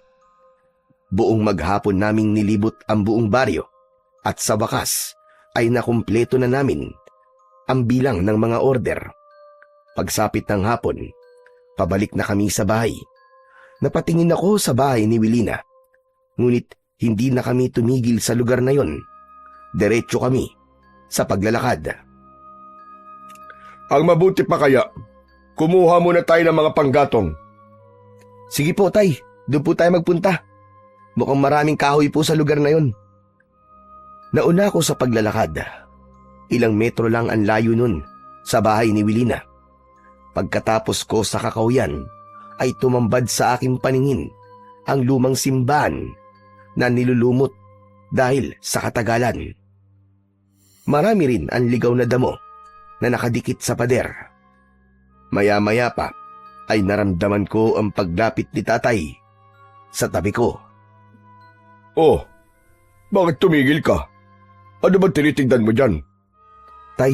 Buong maghapon naming nilibot ang buong baryo at sa wakas ay nakumpleto na namin ang bilang ng mga order. Pagsapit ng hapon, pabalik na kami sa bahay. Napatingin ako sa bahay ni Wilina. Ngunit hindi na kami tumigil sa lugar na yon. Diretso kami sa paglalakad. Ang mabuti pa kaya, kumuha muna tayo ng mga panggatong. Sige po, tay. Doon po tayo magpunta. Mukhang maraming kahoy po sa lugar na yon. Nauna ako sa paglalakad. Ilang metro lang ang layo nun sa bahay ni Wilina. Pagkatapos ko sa kakahuyan, ay tumambad sa aking paningin ang lumang simbahan na nilulumot dahil sa katagalan. Marami rin ang ligaw na damo na nakadikit sa pader. Maya-maya pa ay naramdaman ko ang paglapit ni tatay sa tabi ko. Oh, bakit tumigil ka? Ano ba tinitignan mo dyan? Tay,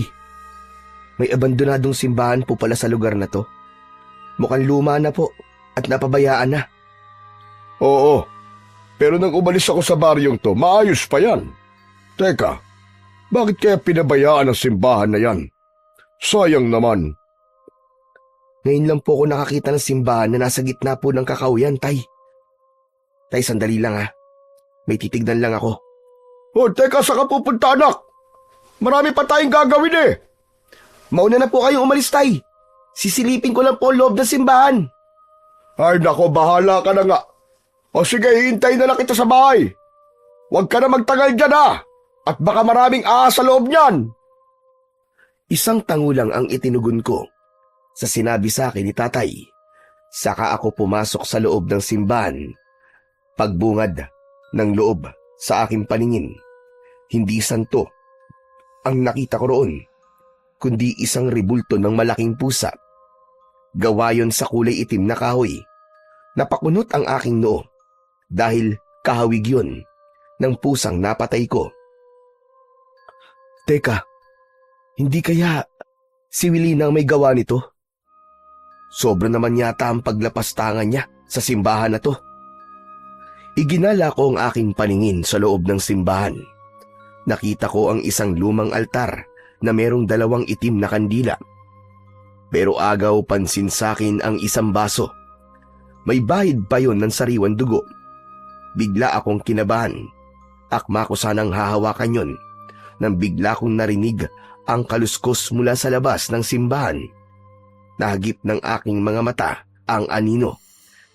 may abandonadong simbahan po pala sa lugar na to. Mukhang luma na po at napabayaan na. Oo, pero nang umalis ako sa baryong to, maayos pa yan. Teka, bakit kaya pinabayaan ang simbahan na yan? Sayang naman. Ngayon lang po ako nakakita ng simbahan na nasa gitna po ng kakahuyan, tay. Tay, sandali lang ha. May titignan lang ako. Oh, teka, saan ka pupunta, anak? Marami pa tayong gagawin eh. Mauna na po kayong umalis, tay. Sisilipin ko lang po ang loob ng simbahan. Ay nako, bahala ka na nga. O sige, hihintay na lang kita sa bahay. Huwag ka na magtagal dyan ha. At baka maraming ahas sa loob niyan. Isang tango lang ang itinugon ko sa sinabi sa akin ni tatay. Saka ako pumasok sa loob ng simbahan. Pagbungad ng loob sa aking paningin, hindi santo ang nakita ko roon, kundi isang ribulto ng malaking pusa. Gawa yon sa kulay itim na kahoy. Napakunot ang aking noo dahil kahawig yun ng pusang napatay ko. Teka, hindi kaya si Wilina ang may gawa nito? Sobra naman yata ang paglapastangan niya sa simbahan na to. Iginala ko ang aking paningin sa loob ng simbahan. Nakita ko ang isang lumang altar na merong 2 itim na kandila. Pero agaw pansin sa akin ang isang baso. May bahid pa yon ng sariwan dugo. Bigla akong kinabahan. Akma ko sanang hahawakan yon nang bigla kong narinig ang kaluskos mula sa labas ng simbahan. Nahagip ng aking mga mata ang anino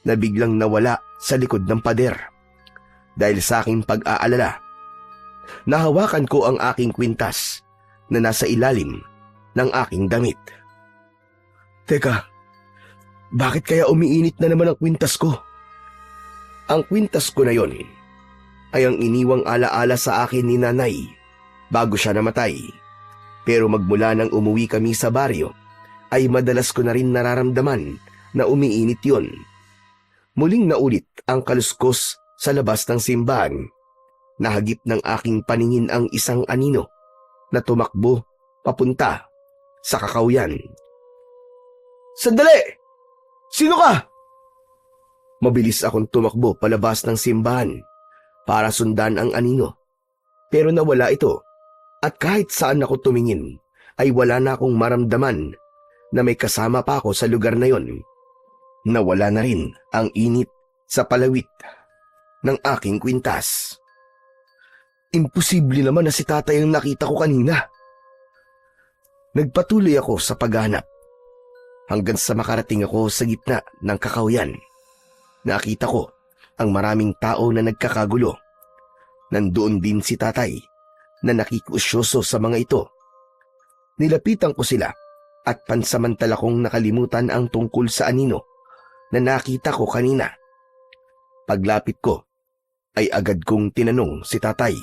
na biglang nawala sa likod ng pader. Dahil sa aking pag-aalala, nahawakan ko ang aking kwintas na nasa ilalim ng aking damit. Teka, bakit kaya umiinit na naman ang kwintas ko? Ang kwintas ko na yon ay ang iniwang alaala sa akin ni nanay bago siya namatay. Pero magmula nang umuwi kami sa baryo, ay madalas ko na rin nararamdaman na umiinit yon. Muling naulit ang kaluskos sa labas ng simbahan. Nahagip ng aking paningin ang isang anino na tumakbo papunta sa kakahuyan. Sandali! Sino ka? Mabilis akong tumakbo palabas ng simbahan para sundan ang anino. Pero nawala ito at kahit saan ako tumingin ay wala na akong maramdaman na may kasama pa ako sa lugar na yon. Nawala na rin ang init sa palawit ng aking kwintas. Imposible naman na si tatay ang nakita ko kanina. Nagpatuloy ako sa paghanap hanggang sa makarating ako sa gitna ng kakahuyan. Nakita ko ang maraming tao na nagkakagulo. Nandoon din si tatay na nakikusyoso sa mga ito. Nilapitan ko sila at pansamantala kong nakalimutan ang tungkol sa anino na nakita ko kanina. Paglapit ko ay agad kong tinanong si tatay.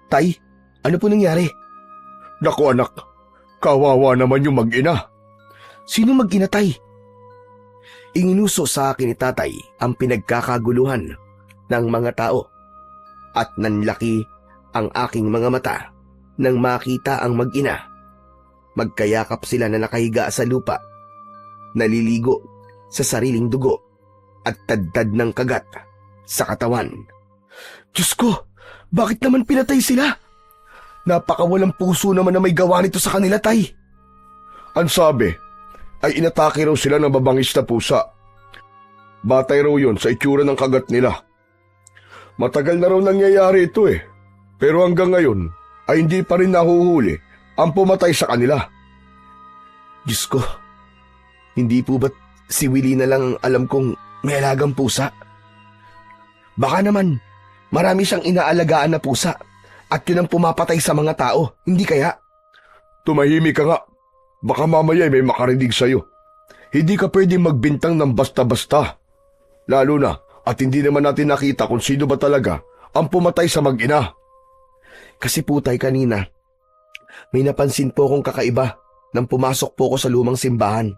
Tay, ano po nangyari? Naku anak, kawawa naman yung mag-ina. Sino mag-ina, tay? Inginuso sa akin ni tatay ang pinagkakaguluhan ng mga tao at nanlaki ang aking mga mata nang makita ang mag-ina. Magkayakap sila na nakahiga sa lupa, naliligo sa sariling dugo at tadtad ng kagat sa katawan. Diyos ko, bakit naman pinatay sila? Napakawalang puso naman na may gawa nito sa kanila, tay. Ang sabi ay inatake raw sila ng mabangis na pusa. Batay raw yun sa itsura ng kagat nila. Matagal na raw nangyayari ito eh. Pero hanggang ngayon ay hindi pa rin nahuhuli ang pumatay sa kanila. Diyos ko, hindi po ba't si Willie na lang alam kong may alagang pusa? Baka naman marami siyang inaalagaan na pusa at yun ang pumapatay sa mga tao, hindi kaya? Tumahimik ka nga. Baka mamaya may makarinig sa'yo. Hindi ka pwedeng magbintang ng basta-basta. Lalo na at hindi naman natin nakita kung sino ba talaga ang pumatay sa mag-ina. Kasi po tay kanina, may napansin po akong kakaiba nang pumasok po ako sa lumang simbahan.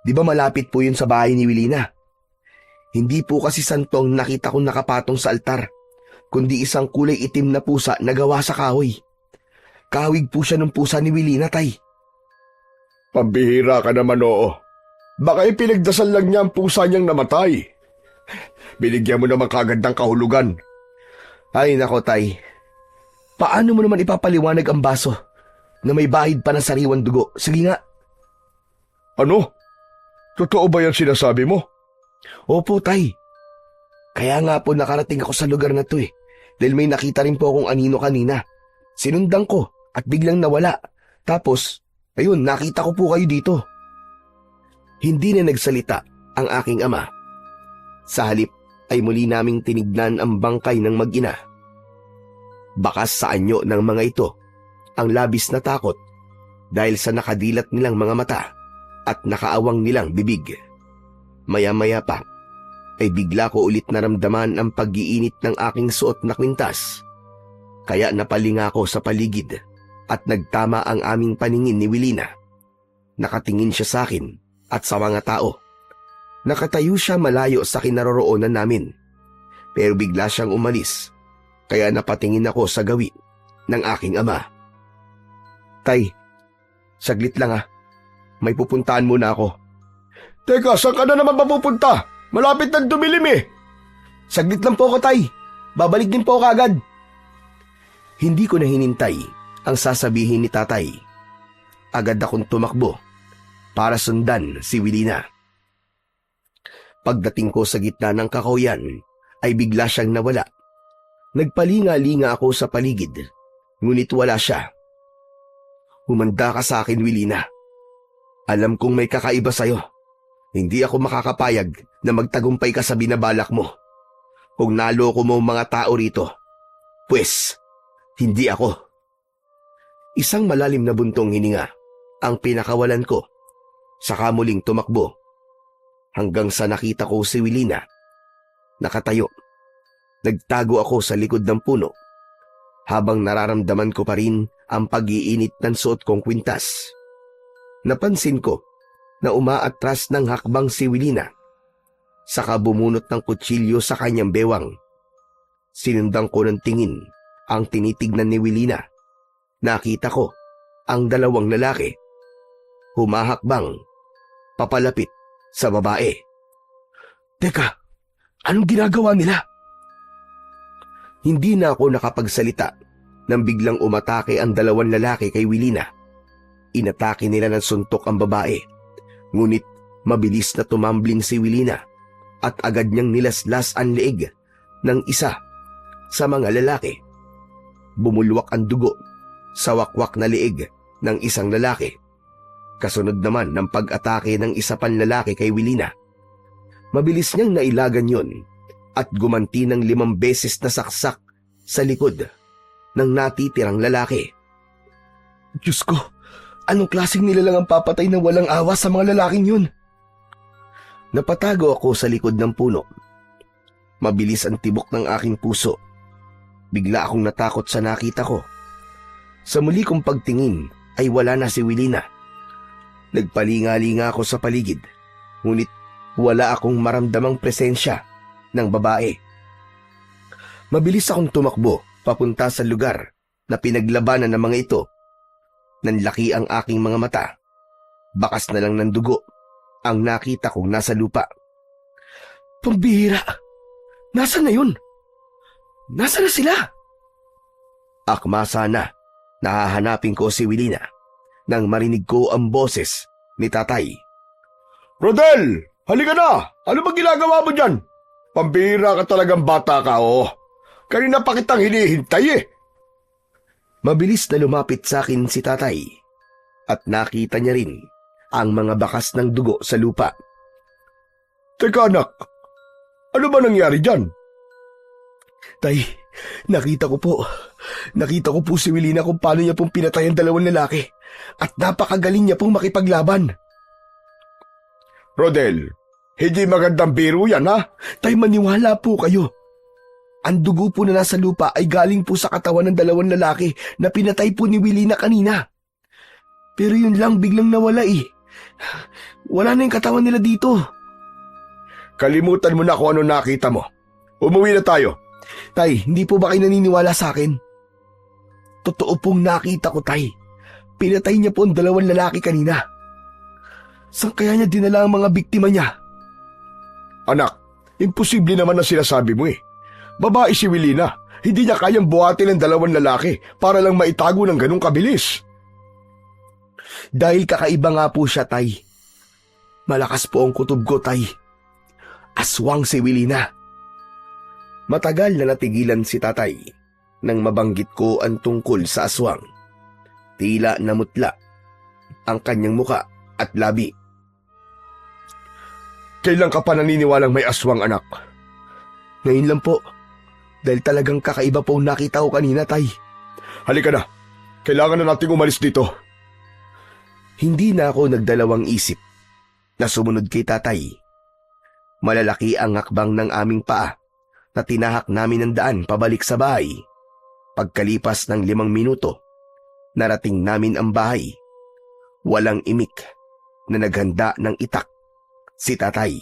Di ba malapit po yun sa bahay ni Wilina? Hindi po kasi santo ang nakita kong nakapatong sa altar, kundi isang kulay itim na pusa na gawa sa kahoy. Kahawig po siya ng pusa ni Wilina, tay. Pambihira ka naman, oo. Baka ipinagdasal lang niya ang pusa niyang namatay. Binigyan mo naman kagad ng kahulugan. Ay nako, tay. Paano mo naman ipapaliwanag ang baso na may bahid pa ng sariwang dugo? Sige nga. Ano? Totoo ba yan sinasabi mo? Opo, tay. Kaya nga po nakarating ako sa lugar na to eh. Dahil may nakita rin po akong anino kanina. Sinundan ko at biglang nawala. Tapos, ayun, nakita ko po kayo dito. Hindi na nagsalita ang aking ama. Sa halip ay muli naming tinignan ang bangkay ng mag-ina. Bakas sa anyo ng mga ito ang labis na takot dahil sa nakadilat nilang mga mata at nakaawang nilang bibig. Maya-maya pa ay bigla ko ulit naramdaman ang pag-iinit ng aking suot na kwintas. Kaya napalinga ako sa paligid at nagtama ang aming paningin ni Wilina. Nakatingin siya sa akin at sa mga tao. Nakatayo siya malayo sa kinaroroonan namin. Pero bigla siyang umalis, kaya napatingin ako sa gawi ng aking ama. Tay, saglit lang ah. May pupuntahan muna ako. Teka, saan ka na naman mapupunta? Malapit nang dumilim eh. Saglit lang po ako, tay. Babalik din po ako agad. Hindi ko na hinintay ang sasabihin ni tatay. Agad akong tumakbo para sundan si Wilina. Pagdating ko sa gitna ng kakahuyan ay bigla siyang nawala. Nagpalinga-linga ako sa paligid, ngunit wala siya. Humanda ka sa akin, Wilina. Alam kong may kakaiba sa'yo. Hindi ako makakapayag na magtagumpay ka sa binabalak mo. Kung naloko mo mga tao rito, pues, hindi ako. Isang malalim na buntong hininga ang pinakawalan ko. Saka muling tumakbo. Hanggang sa nakita ko si Wilina. Nakatayo. Nagtago ako sa likod ng puno. Habang nararamdaman ko pa rin ang pag-iinit ng suot kong kwintas. Napansin ko na umaatras ng hakbang si Wilina. Saka bumunot ng kutsilyo sa kanyang bewang. Sinundan ko ng tingin ang tinitignan ni Wilina. Nakita ko ang dalawang lalaki. Humahakbang, papalapit sa babae. Teka, anong ginagawa nila? Hindi na ako nakapagsalita nang biglang umatake ang dalawang lalaki kay Wilina. Inatake nila ng suntok ang babae, ngunit mabilis na tumambling si Wilina at agad niyang nilaslas ang leeg ng isa sa mga lalaki. Bumulwak ang dugo sa wakwak na leeg ng isang lalaki. Kasunod naman ng pag-atake ng isa pang lalaki kay Wilina. Mabilis niyang nailagan yun at gumanti ng 5 beses na saksak sa likod ng natitirang lalaki. Diyos ko, anong klaseng nilalang ang papatay na walang awa sa mga lalaking yun? Napatago ako sa likod ng puno. Mabilis ang tibok ng aking puso. Bigla akong natakot sa nakita ko. Sa muli kong pagtingin ay wala na si Wilina. Nagpalinga-linga ako sa paligid, ngunit wala akong maramdamang presensya ng babae. Mabilis akong tumakbo papunta sa lugar na pinaglabanan ng mga ito. Nanlaki ang aking mga mata. Bakas na lang ng dugo ang nakita kong nasa lupa. Pambihira! Nasaan na yun? Nasaan na sila? Akma sana nahahanapin ko si Wilina nang marinig ko ang boses ni tatay. Rodel! Halika na! Ano ba ginagawa mo dyan? Pambihira ka talagang bata ka, oh. Kanina pa kitang hinihintay eh. Mabilis na lumapit sa akin si tatay at nakita niya rin ang mga bakas ng dugo sa lupa. Teka anak, ano ba nangyari dyan? Tay, nakita ko po si Wilina kung paano niya pong pinatay ang dalawang lalaki at napakagaling niya pong makipaglaban. Rodel, hindi magandang biro yan ha? Tay, maniwala po kayo. Ang dugo po na nasa lupa ay galing po sa katawan ng dalawang lalaki na pinatay po ni Wilina kanina. Pero yun lang, biglang nawala eh. Wala na yung katawan nila dito. Kalimutan mo na kung ano nakita mo. Umuwi na tayo. Tay, hindi po ba kayo naniniwala sa akin? Totoo pong nakita ko, Tay. Pinatay niya po ang dalawang lalaki kanina. Saan kaya niya dinala ang mga biktima niya? Anak, imposible naman na sinasabi mo eh. Babae si Wilina, hindi niya kayang buhatin ng dalawang lalaki para lang maitago ng ganong kabilis. Dahil kakaiba nga po siya, Tay. Malakas po ang kutob ko, Tay. Aswang si Wilina. Matagal na natigilan si tatay nang mabanggit ko ang tungkol sa aswang. Tila namutla ang kanyang muka at labi. Kailan ka pa naniniwalang may aswang, anak? Ngayon lang po, dahil talagang kakaiba po ang nakita ko kanina, Tay. Halika na, kailangan na nating umalis dito. Hindi na ako nagdalawang isip na sumunod kay tatay. Malalaki ang hakbang ng aming paa na tinahak namin ng daan pabalik sa bahay. Pagkalipas ng 5 minuto, narating namin ang bahay. Walang imik na naghanda ng itak si tatay.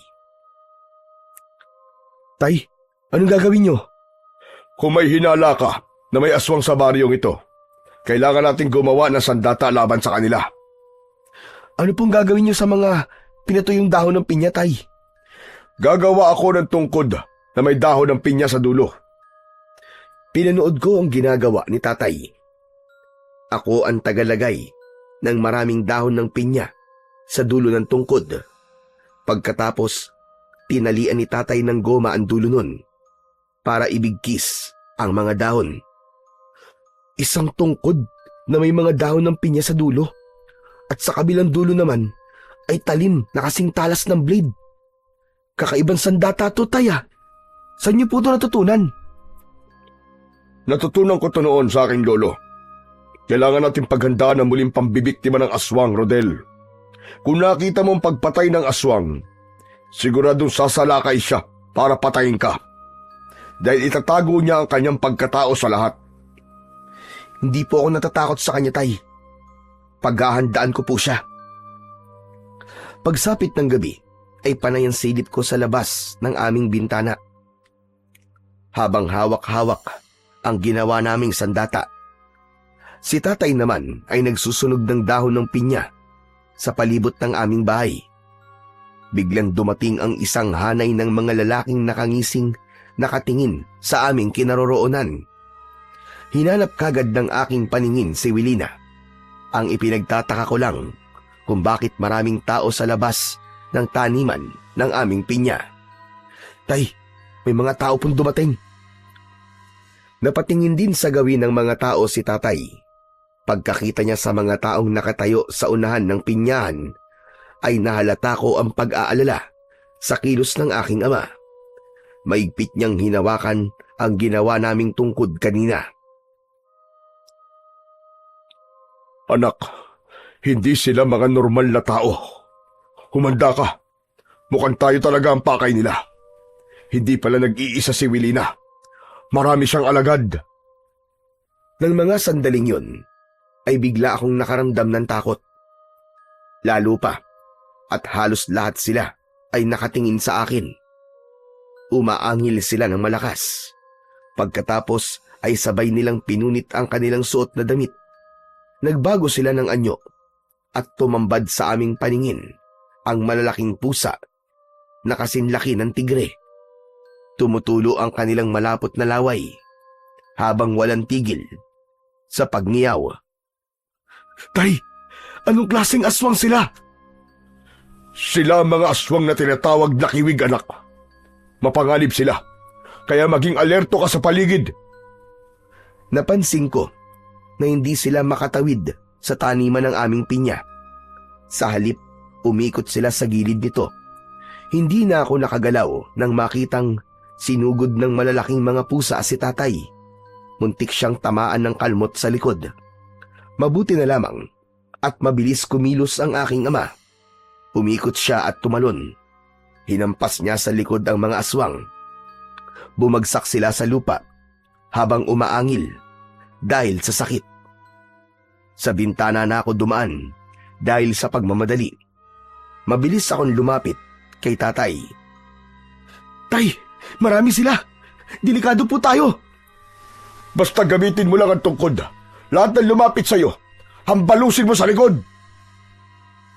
Tay, anong gagawin niyo? Kung may hinala ka na may aswang sa baryong ito, kailangan nating gumawa ng sandata laban sa kanila. Ano pong gagawin niyo sa mga pinatuyong dahon ng pinya, Tay? Gagawa ako ng tungkod na may dahon ng pinya sa dulo. Pinanood ko ang ginagawa ni tatay. Ako ang tagalagay ng maraming dahon ng pinya sa dulo ng tungkod. Pagkatapos, tinalian ni tatay ng goma ang dulo nun para ibigkis ang mga dahon. Isang tungkod na may mga dahon ng pinya sa dulo at sa kabilang dulo naman ay talim na kasing talas ng blade. Kakaibang sandata to, Taya. Saan niyo po ito natutunan? Natutunan ko ito noon sa aking lolo. Kailangan natin paghandaan ang muling pambibiktima ng aswang, Rodel. Kung nakita mo ang pagpatay ng aswang, siguradong sasalakay siya para patayin ka. Dahil itatago niya ang kanyang pagkatao sa lahat. Hindi po ako natatakot sa kanya, Tay. Paghahandaan ko po siya. Pagsapit ng gabi, ay panay ang silip ko sa labas ng aming bintana. Habang hawak-hawak ang ginawa naming sandata, si tatay naman ay nagsusunog ng dahon ng pinya sa palibot ng aming bahay. Biglang dumating ang isang hanay ng mga lalaking nakangising nakatingin sa aming kinaroroonan. Hinanap kagad ng aking paningin si Wilina. Ang ipinagtataka ko lang kung bakit maraming tao sa labas ng taniman ng aming pinya. Tay, may mga tao pong dumating. Napatingin din sa gawin ng mga tao si tatay. Pagkakita niya sa mga taong nakatayo sa unahan ng pinyahan, ay nahalata ko ang pag-aalala sa kilos ng aking ama. Maigpit niyang hinawakan ang ginawa naming tungkod kanina. Anak, hindi sila mga normal na tao. Humanda ka. Mukhang tayo talaga ang pakay nila. Hindi pala nag-iisa si Wilina. Marami siyang alagad. Nang mga sandaling yun, ay bigla akong nakaramdam ng takot. Lalo pa, at halos lahat sila ay nakatingin sa akin. Umaangil sila ng malakas. Pagkatapos ay sabay nilang pinunit ang kanilang suot na damit. Nagbago sila ng anyo at tumambad sa aming paningin ang malalaking pusa na kasinlaki ng tigre. Tumutulo ang kanilang malapot na laway habang walang tigil sa pagngiyaw. Tay, anong klaseng aswang sila? Sila ang mga aswang na tinatawag na kiwig, anak. Mapanganib sila, kaya maging alerto ka sa paligid. Napansin ko na hindi sila makatawid sa taniman ng aming pinya. Sa halip, umikot sila sa gilid nito. Hindi na ako nakagalaw nang makitang sinugod ng malalaking mga pusa si tatay. Muntik siyang tamaan ng kalmot sa likod. Mabuti na lamang at mabilis kumilos ang aking ama. Umikot siya at tumalon. Hinampas niya sa likod ang mga aswang. Bumagsak sila sa lupa habang umaangil dahil sa sakit. Sa bintana na ako dumaan dahil sa pagmamadali. Mabilis akong lumapit kay tatay. Tay, marami sila. Delikado po tayo. Basta gamitin mo lang ang tungkod. Lahat ng lumapit sa'yo, hambalusin mo sa likod.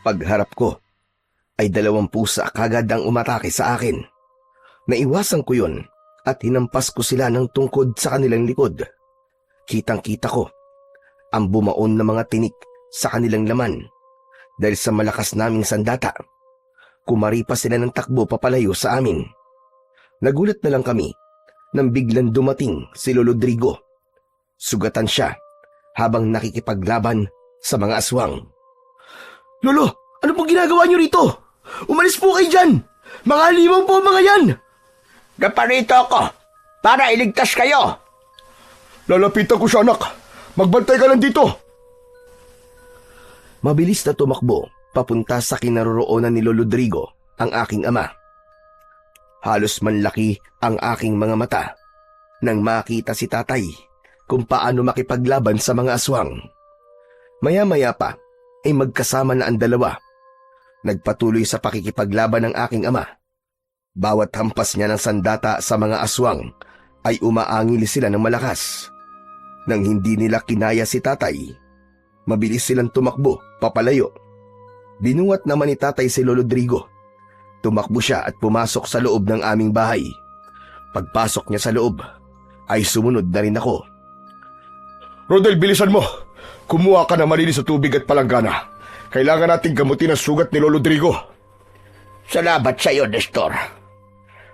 Pagharap ko, ay 2 pusa kagad ang umatake sa akin. Naiwasan ko yun at hinampas ko sila ng tungkod sa kanilang likod. Kitang-kita ko ang bumaon na mga tinik sa kanilang laman dahil sa malakas naming sandata. Kumari pa sila ng takbo papalayo sa amin. Nagulat na lang kami nang biglang dumating si Lolo Rodrigo. Sugatan siya habang nakikipaglaban sa mga aswang. Lolo, ano pong ginagawa niyo rito? Umalis po kayo dyan! Mga halimaw po mga yan! Naparito ako para iligtas kayo. Lalapitan ko siya, anak. Magbantay ka lang dito. Mabilis na tumakbo papunta sa kinaroroonan ni Lolo Rodrigo ang aking ama. Halos manlaki ang aking mga mata nang makita si tatay kung paano makipaglaban sa mga aswang. Maya-maya pa ay magkasama na ang dalawa. Nagpatuloy sa pakikipaglaban ng aking ama. Bawat hampas niya ng sandata sa mga aswang ay umaangil sila ng malakas. Nang hindi nila kinaya si tatay, mabilis silang tumakbo papalayo. Binuwat naman ni tatay si Lolo Rodrigo. Tumakbo siya at pumasok sa loob ng aming bahay. Pagpasok niya sa loob, ay sumunod na rin ako. Rodel, bilisan mo. Kumuha ka ng malinis sa tubig at palanggana. Kailangan nating gamutin ang sugat ni Lolo Rodrigo. Salamat sa iyo, Nestor.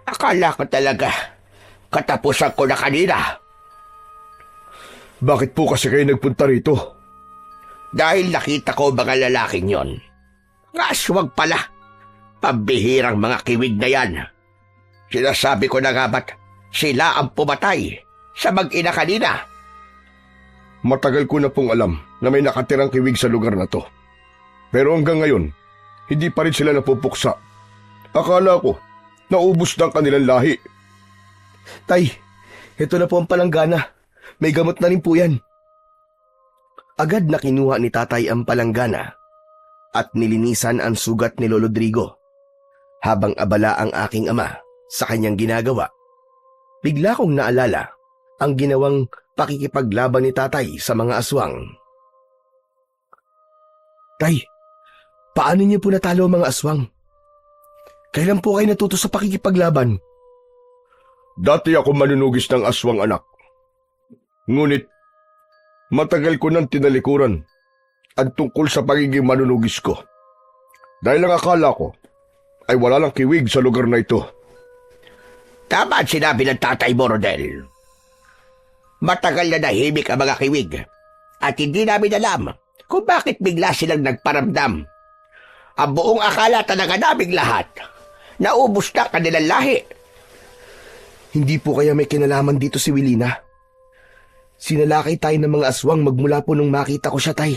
Akala ko talaga katapusan ko na kanina. Bakit po kasi kayo nagpunta rito? Dahil nakita ko mga lalaking yon. Aswang pala. Pambihirang mga kiwig na yan. Sinasabi ko na nga ba't sila ang pumatay sa mag-ina kanina. Matagal ko na pong alam na may nakatirang kiwig sa lugar na to. Pero hanggang ngayon, hindi pa rin sila napupuksa. Akala ko, naubos na ang kanilang lahi. Tay, ito na po ang palanggana. May gamot na rin po yan. Agad na kinuha ni tatay ang palanggana at nilinisan ang sugat ni Lolo Rodrigo. Habang abala ang aking ama sa kanyang ginagawa, bigla kong naalala ang ginawang pakikipaglaban ni tatay sa mga aswang. Tay, paano niyo po natalo ang mga aswang? Kailan po kayo natuto sa pakikipaglaban? Dati ako manunugis ng aswang, anak. Ngunit, matagal ko nang tinalikuran ang tungkol sa pagiging manunugis ko. Dahil ang akala ko ay wala lang kiwig sa lugar na ito. Tama ang sinabi ng tatay mo, Rodel. Matagal na nahimik ang mga kiwig at hindi namin alam kung bakit bigla silang nagparamdam. Ang buong akala talaga naming lahat, naubos na kanilang lahi. Hindi po kaya may kinalaman dito si Wilina? Sinalakay tayo ng mga aswang magmula po nung makita ko siya, tay.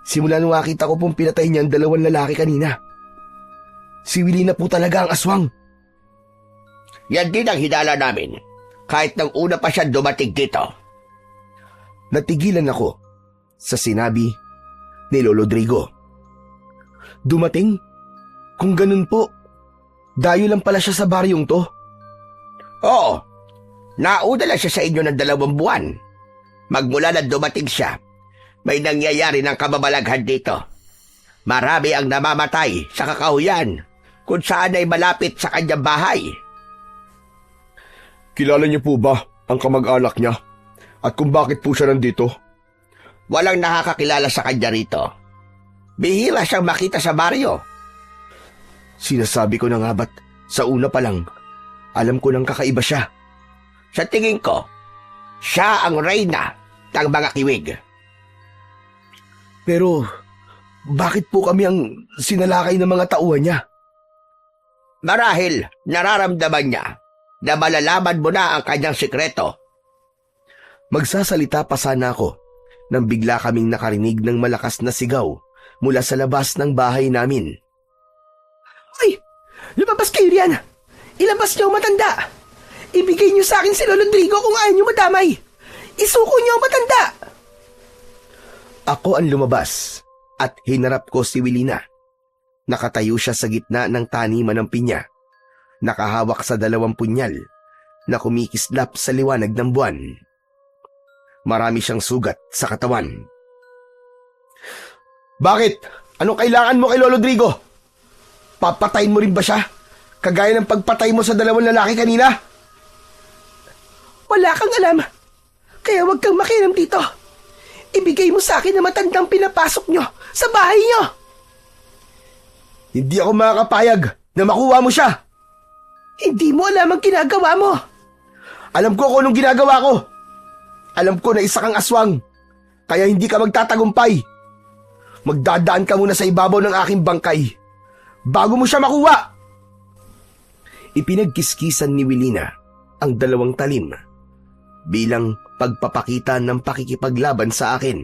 Simula nung makita ko pong pinatay niya ang 2 lalaki kanina. Si Wilina po talaga ang aswang. Yan din ang hinala namin, kahit nang una pa siya dumating dito. Natigilan ako sa sinabi ni Lolo Drigo. Dumating? Kung ganun po, dayo lang pala siya sa baryong to. Oo, nauna lang siya sa inyo ng 2 buwan. Magmula na dumating siya, may nangyayari ng kababalaghan dito. Marami ang namamatay sa kakahuyan kung saan ay malapit sa kanyang bahay. Kilala niyo po ba ang kamag-anak niya? At kung bakit po siya nandito? Walang nakakakilala sa kanya rito. Bihira siyang makita sa baryo. Sinasabi ko na nga ba't sa una pa lang, alam ko nang kakaiba siya. Sa tingin ko, siya ang reyna ng mga kiwig. Pero, bakit po kami ang sinalakay ng mga tauhan niya? Marahil nararamdaman niya na malalaman mo na ang kanyang sikreto. Magsasalita pa sana ako nang bigla kaming nakarinig ng malakas na sigaw mula sa labas ng bahay namin. Ay! Lumabas kayo riyan! Ilabas niyo ang matanda! Ibigay niyo sa akin si Lolo Drigo kung ayaw niyo madamay! Isuko niyo ang matanda! Ako ang lumabas at hinarap ko si Wilina. Nakatayo siya sa gitna ng taniman ng pinya. Nakahawak sa 2 punyal na kumikislap sa liwanag ng buwan. Marami siyang sugat sa katawan. Bakit? Anong kailangan mo kay Lolo Drigo? Papatayin mo rin ba siya? Kagaya ng pagpatay mo sa 2 lalaki kanina? Wala kang alam. Kaya huwag kang makialam dito. Ibigay mo sa akin ang matandang pinapasok nyo sa bahay nyo. Hindi ako makakapayag na makuha mo siya. Hindi mo alam ang ginagawa mo. Alam ko kung anong ginagawa ko. Alam ko na isa kang aswang, kaya hindi ka magtatagumpay. Magdadaan ka muna sa ibabaw ng aking bangkay bago mo siya makuha. Ipinagkiskisan ni Wilina ang 2 talim bilang pagpapakita ng pakikipaglaban sa akin.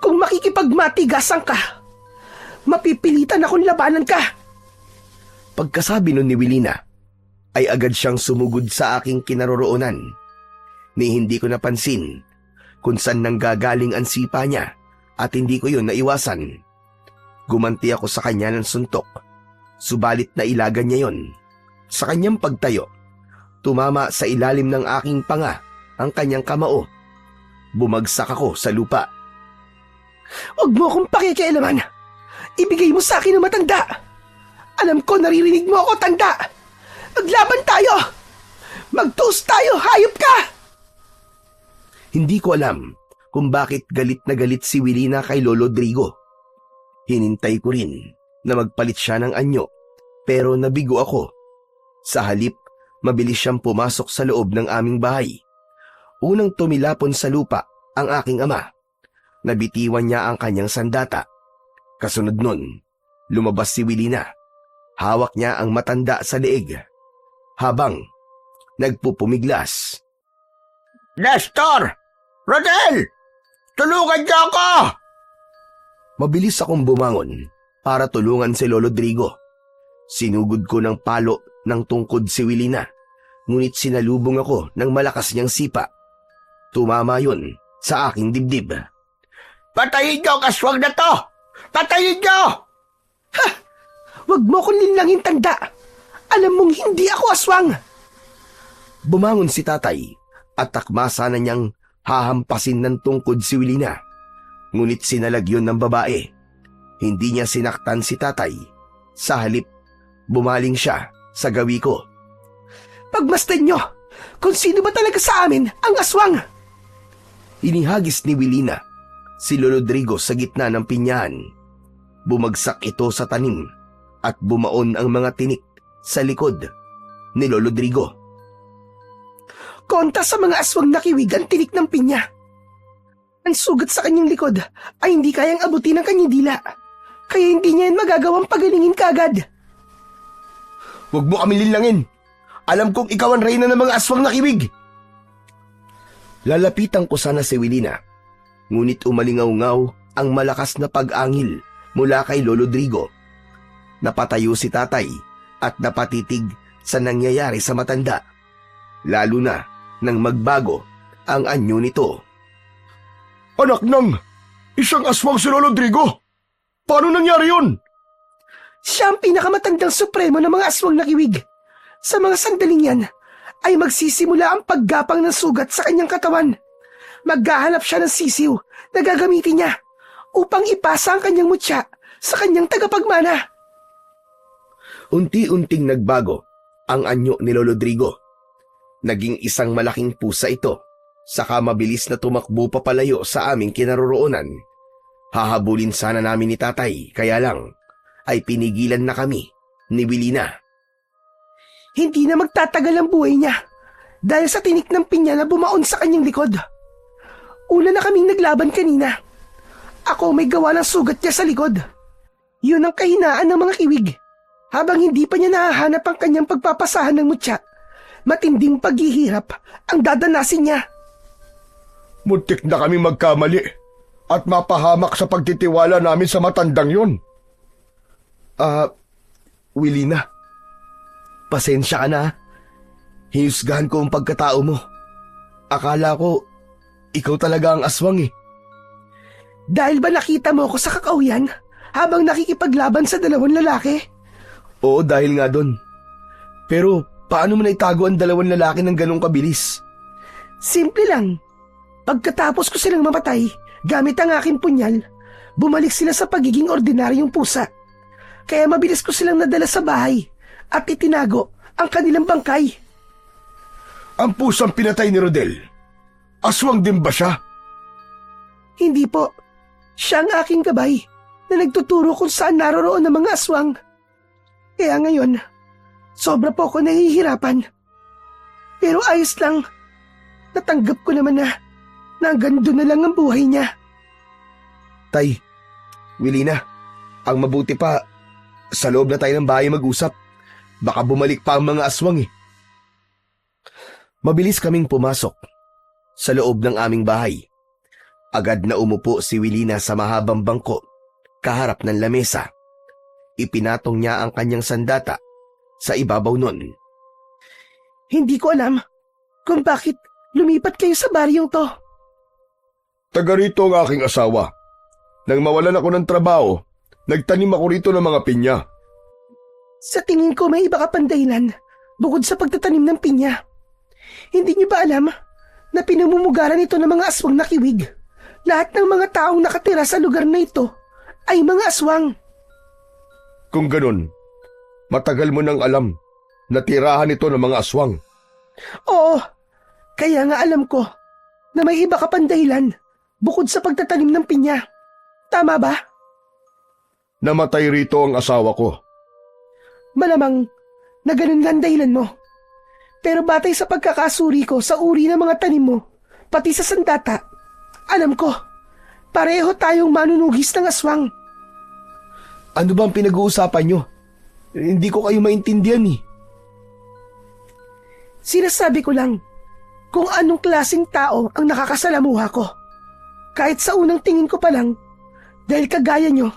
Kung makikipagmatigasan ka, mapipilitan akong labanan ka. Pagkasabi nun ni Wilina, ay agad siyang sumugod sa aking kinaroroonan. Ni hindi ko napansin kung saan nanggagaling ang sipa niya at hindi ko yun naiwasan. Gumanti ako sa kanya ng suntok, subalit nailagan niya yon. Sa kanyang pagtayo, tumama sa ilalim ng aking panga ang kanyang kamao. Bumagsak ako sa lupa. Huwag mo akong pakikialaman. Ibigay mo sa akin ang matanda. Alam ko naririnig mo ako, tanda. Maglaban tayo. Mag-toast tayo, hayop ka. Hindi ko alam kung bakit galit na galit si Wilina kay Lolo Drigo. Hinintay ko rin na magpalit siya ng anyo, pero nabigo ako. Sa halip, mabilis siyang pumasok sa loob ng aming bahay. Unang tumilapon sa lupa ang aking ama. Nabitiwan niya ang kanyang sandata. Kasunod nun, lumabas si Wilina. Hawak niya ang matanda sa leeg, habang nagpupumiglas. Nestor! Rodel! Tulungan niyo ako! Mabilis akong bumangon para tulungan si Lolo Drigo. Sinugod ko ng palo ng tungkod si Wilina, ngunit sinalubong ako ng malakas niyang sipa. Tumama yun sa aking dibdib. Patayin niyo ang aswang na to! Patayin niyo! Ha! Huwag mo kong linlangin, tanda! Alam mong hindi ako aswang! Bumangon si tatay at takmasa na niyang hahampasin ng tungkod si Wilina. Ngunit sinalag yun ng babae. Hindi niya sinaktan si tatay. Sa halip, bumaling siya sa gawi ko. Pagmasdan nyo kung sino ba talaga sa amin ang aswang. Inihagis ni Wilina si Lolo Rodrigo sa gitna ng pinyahan. Bumagsak ito sa tanim at bumaon ang mga tinik sa likod ni Lolo Rodrigo. Kontra sa mga aswang na kiwig ang tinik ng pinya. Ang sugat sa kanyang likod ay hindi kayang abutin ng kanyang dila. Kaya hindi niya yan magagawang pagalingin kaagad. Huwag mo kami linlangin. Alam kong ikaw ang reyna ng mga aswang na kiwig. Lalapitan ko sana si Wilina, ngunit umalingaw-ngaw ang malakas na pag-angil mula kay Lolo Rodrigo. Napatayo si tatay at napatitig sa nangyayari sa matanda, lalo na nang magbago ang anyo nito. Anak ng isang aswang si Lolo Rodrigo! Paano nangyari yun? Siya ang pinakamatandang supremo ng mga aswang na kiwig. Sa mga sandaling yan, ay magsisimula ang paggapang ng sugat sa kanyang katawan. Maghahanap siya ng sisiw na gagamitin niya upang ipasa ang kanyang mutya sa kanyang tagapagmana. Unti-unting nagbago ang anyo ni Lolo Rodrigo. Naging isang malaking pusa ito, saka mabilis na tumakbo papalayo sa aming kinaroroonan. Hahabulin sana namin ni tatay, kaya lang ay pinigilan na kami ni Wilina. Hindi na magtatagal ang buhay niya dahil sa tinik ng pinya na bumaon sa kanyang likod. Una na kaming naglaban kanina. Ako may gawa ng sugat niya sa likod. Yun ang kahinaan ng mga kiwig. Habang hindi pa niya nahahanap ang kanyang pagpapasahan ng mutya, matinding paghihirap ang dadanasin niya. Muntik na kami magkamali at mapahamak sa pagtitiwala namin sa matandang yon. Wilina, pasensya ka na. Hinusgahan ko ang pagkatao mo. Akala ko, ikaw talaga ang aswang eh. Dahil ba nakita mo ako sa kakauyan habang nakikipaglaban sa dalawang lalaki? Oo, dahil nga doon. Pero paano mo naitago ang dalawang lalaki ng ganong kabilis? Simple lang. Pagkatapos ko silang mamatay, gamit ang aking punyal, bumalik sila sa pagiging ordinaryong pusa. Kaya mabilis ko silang nadala sa bahay at itinago ang kanilang bangkay. Ang pusang pinatay ni Rodel, aswang din ba siya? Hindi po. Siya ang aking gabay na nagtuturo kung saan naroroon ang mga aswang. Kaya ngayon, sobra po ako nahihirapan. Pero ayos lang. Natanggap ko naman na hanggang doon na lang ang buhay niya. Tay, Wilina, ang mabuti pa, sa loob na tayo ng bahay mag-usap. Baka bumalik pa ang mga aswang eh. Mabilis kaming pumasok sa loob ng aming bahay. Agad na umupo si Wilina sa mahabang bangko, kaharap ng lamesa. Ipinatong niya ang kanyang sandata sa ibabaw nun. Hindi ko alam kung bakit lumipat kayo sa baryong to. Taga rito ang aking asawa. Nang mawalan ako ng trabaho, nagtanim ako rito ng mga pinya. Sa tingin ko may iba ka pang dahilan bukod sa pagtatanim ng pinya. Hindi niyo ba alam na pinamumugaran ito ng mga aswang na kiwig? Lahat ng mga taong nakatira sa lugar na ito ay mga aswang. Kung ganun, matagal mo nang alam na tirahan ito ng mga aswang. Oo, kaya nga alam ko na may iba ka pang dahilan bukod sa pagtatanim ng pinya. Tama ba? Namatay rito ang asawa ko. Malamang na ganun lang dahilan mo. Pero batay sa pagkakasuri ko sa uri ng mga tanim mo, pati sa sandata, alam ko, pareho tayong manunugis ng aswang. Ano ba ang pinag-uusapan nyo? Hindi ko kayo maintindihan eh. Sinasabi ko lang kung anong klaseng tao ang nakakasalamuha ko. Kahit sa unang tingin ko pa lang, dahil kagaya nyo,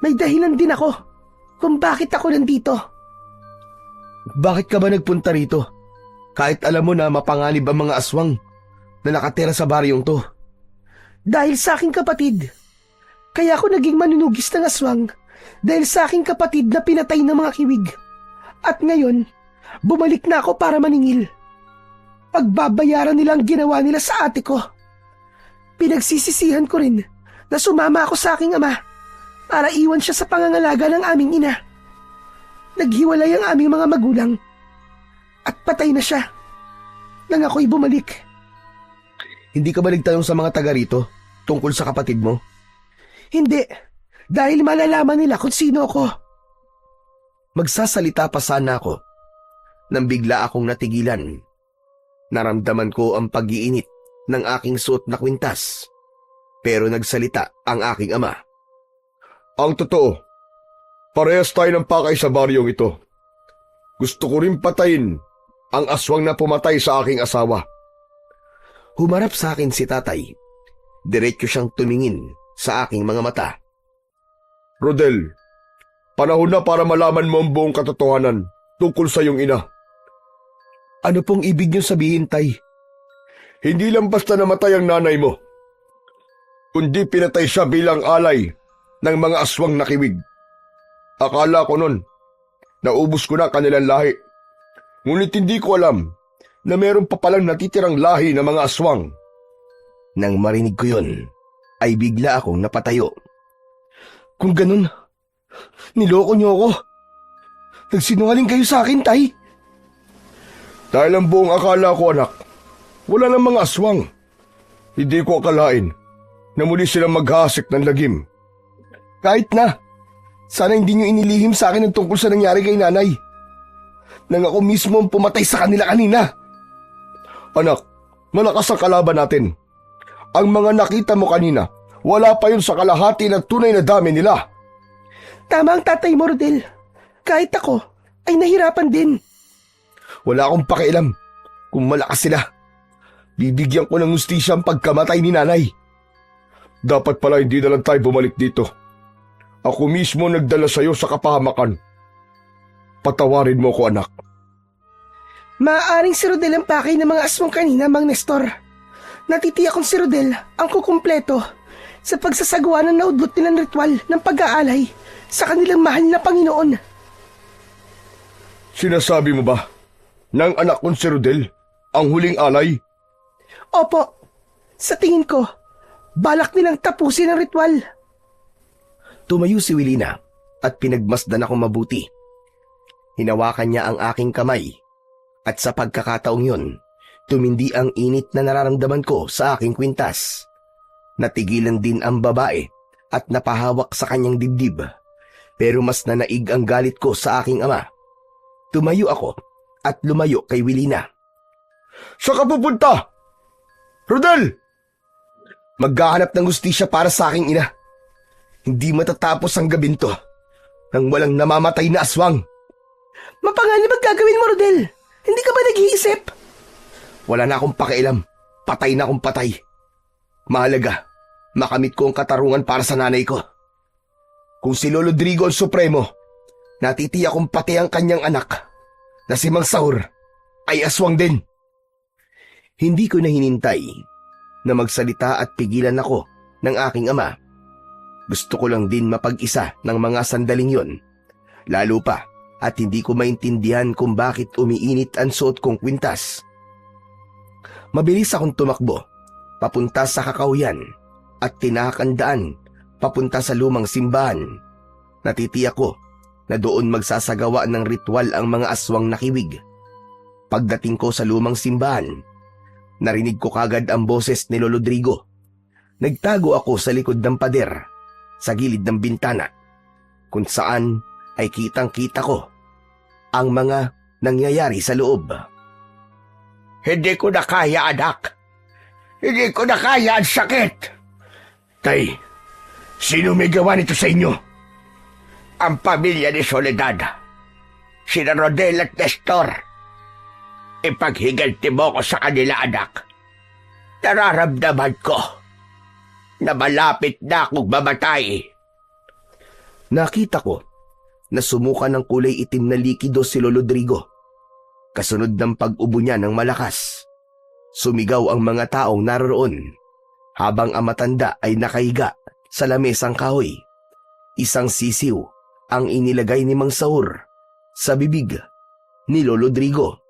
may dahilan din ako kung bakit ako nandito. Bakit ka ba nagpunta rito? Kahit alam mo na mapanganib ang mga aswang na nakatira sa baryong to. Dahil sa aking kapatid. Kaya ako naging manunugis ng aswang dahil sa aking kapatid na pinatay ng mga kiwig. At ngayon, bumalik na ako para maningil. Pagbabayaran nila ang ginawa nila sa ate ko. Pinagsisisihan ko rin na sumama ako sa aking ama para iwan siya sa pangangalaga ng aming ina. Naghiwalay ang aming mga magulang. at patay na siya. Nang ako'y bumalik. Hindi ka ba nagtanong sa mga taga rito tungkol sa kapatid mo? Hindi, dahil malalaman nila kung sino ako. Magsasalita pa sana ako nang bigla akong natigilan. Naramdaman ko ang pag-iinit ng aking suot na kwintas. Pero nagsalita ang aking ama. Ang totoo, parehas tayo ng pakay sa baryong ito. Gusto ko rin patayin ang aswang na pumatay sa aking asawa. Humarap sa akin si tatay. Diretso siyang tumingin sa aking mga mata. Rodel, panahon na para malaman mo ang buong katotohanan tungkol sa iyong ina. Ano pong ibig niyo sabihin, tay? Hindi lang basta namatay ang nanay mo, kundi pinatay siya bilang alay ng mga aswang nakiwig. Akala ko nun, naubos ko na kanilang lahi. Ngunit hindi ko alam na meron pa palang natitirang lahi ng mga aswang. Nang marinig ko yun, ay bigla akong napatayo. Kung ganun, niloko niyo ako. Nagsinungaling kayo sa akin, tay. Dahil ang buong akala ko, anak, wala ng mga aswang. Hindi ko akalain na muli silang maghasik ng lagim. Kahit na, sana hindi niyo inilihim sa akin ang tungkol sa nangyari kay nanay. Nang ako mismo ang pumatay sa kanila kanina. Anak, malakas ang kalaban natin. Ang mga nakita mo kanina, wala pa yun sa kalahati ng tunay na dami nila. Tama ang tatay mo, Rodel. Kahit ako, ay nahirapan din. Wala akong pakialam kung malakas sila. Bibigyan ko ng hustisya ang pagkamatay ni nanay. Dapat pala hindi na lang tayo bumalik dito. Ako mismo nagdala sa iyo sa kapahamakan. Patawarin mo ko, anak. Maaaring si Rodel ang pakay ng mga aswang kanina, Mang Nestor. Natitiyak kong si Rodel ang kukumpleto sa pagsasagawa ng naudlot nilang ritual ng pag-aalay sa kanilang mahal na Panginoon. Sinasabi mo ba ng anak kong si Rodel ang huling alay? Opo, sa tingin ko, balak nilang tapusin ang ritual. Tumayo si Wilina at pinagmasdan akong mabuti. Hinawakan niya ang aking kamay at sa pagkakataong yun, tumindi ang init na nararamdaman ko sa aking kwintas. Natigilan din ang babae at napahawak sa kanyang dibdib. Pero mas nanaig ang galit ko sa aking ama. Tumayo ako at lumayo kay Wilina. Saan ka pupunta? Rodel! Maghahanap ng hustisya para sa aking ina. Hindi matatapos ang gabing to nang walang namamatay na aswang. Mapanganib ang gagawin mo, Rodel. Hindi ka ba nag-iisip? Wala na akong pakialam. Patay na akong patay. Mahalaga, makamit ko ang katarungan para sa nanay ko. Kung si Lolo Drigo ang supremo, natitiyak kong pati ang kanyang anak na si Mang Saur ay aswang din. Hindi ko na hinintay na magsalita at pigilan ako ng aking ama. Gusto ko lang din mapag-isa ng mga sandaling yon. Lalo pa at hindi ko maintindihan kung bakit umiinit ang suot kong kwintas. Mabilis akong tumakbo, papunta sa kakauyan at tinakandaan papunta sa lumang simbahan. Natitiyak ko na doon magsasagawa ng ritual ang mga aswang nakiwig. Pagdating ko sa lumang simbahan, narinig ko kagad ang boses ni Lolo Drigo. Nagtago ako sa likod ng pader, sa gilid ng bintana, kung saan ay kitang-kita ko ang mga nangyayari sa loob. Hindi ko na kaya, anak. Hindi ko na kaya ang sakit. Tay, sino may gawa nito sa inyo? Ang pamilya ni Soledad, sina Rodel at Nestor. Ipaghiganti mo ko sa kanila, anak. Nararamdaman ko na malapit na akong mamatay. Nakita ko na sumuka ng kulay itim na likido si Lolo Drigo. Kasunod ng pag-ubo niya ng malakas, sumigaw ang mga taong naroon habang ang matanda ay nakahiga sa lamesang kahoy. Isang sisiw ang inilagay ni Mang Saur sa bibig ni Lolo Drigo.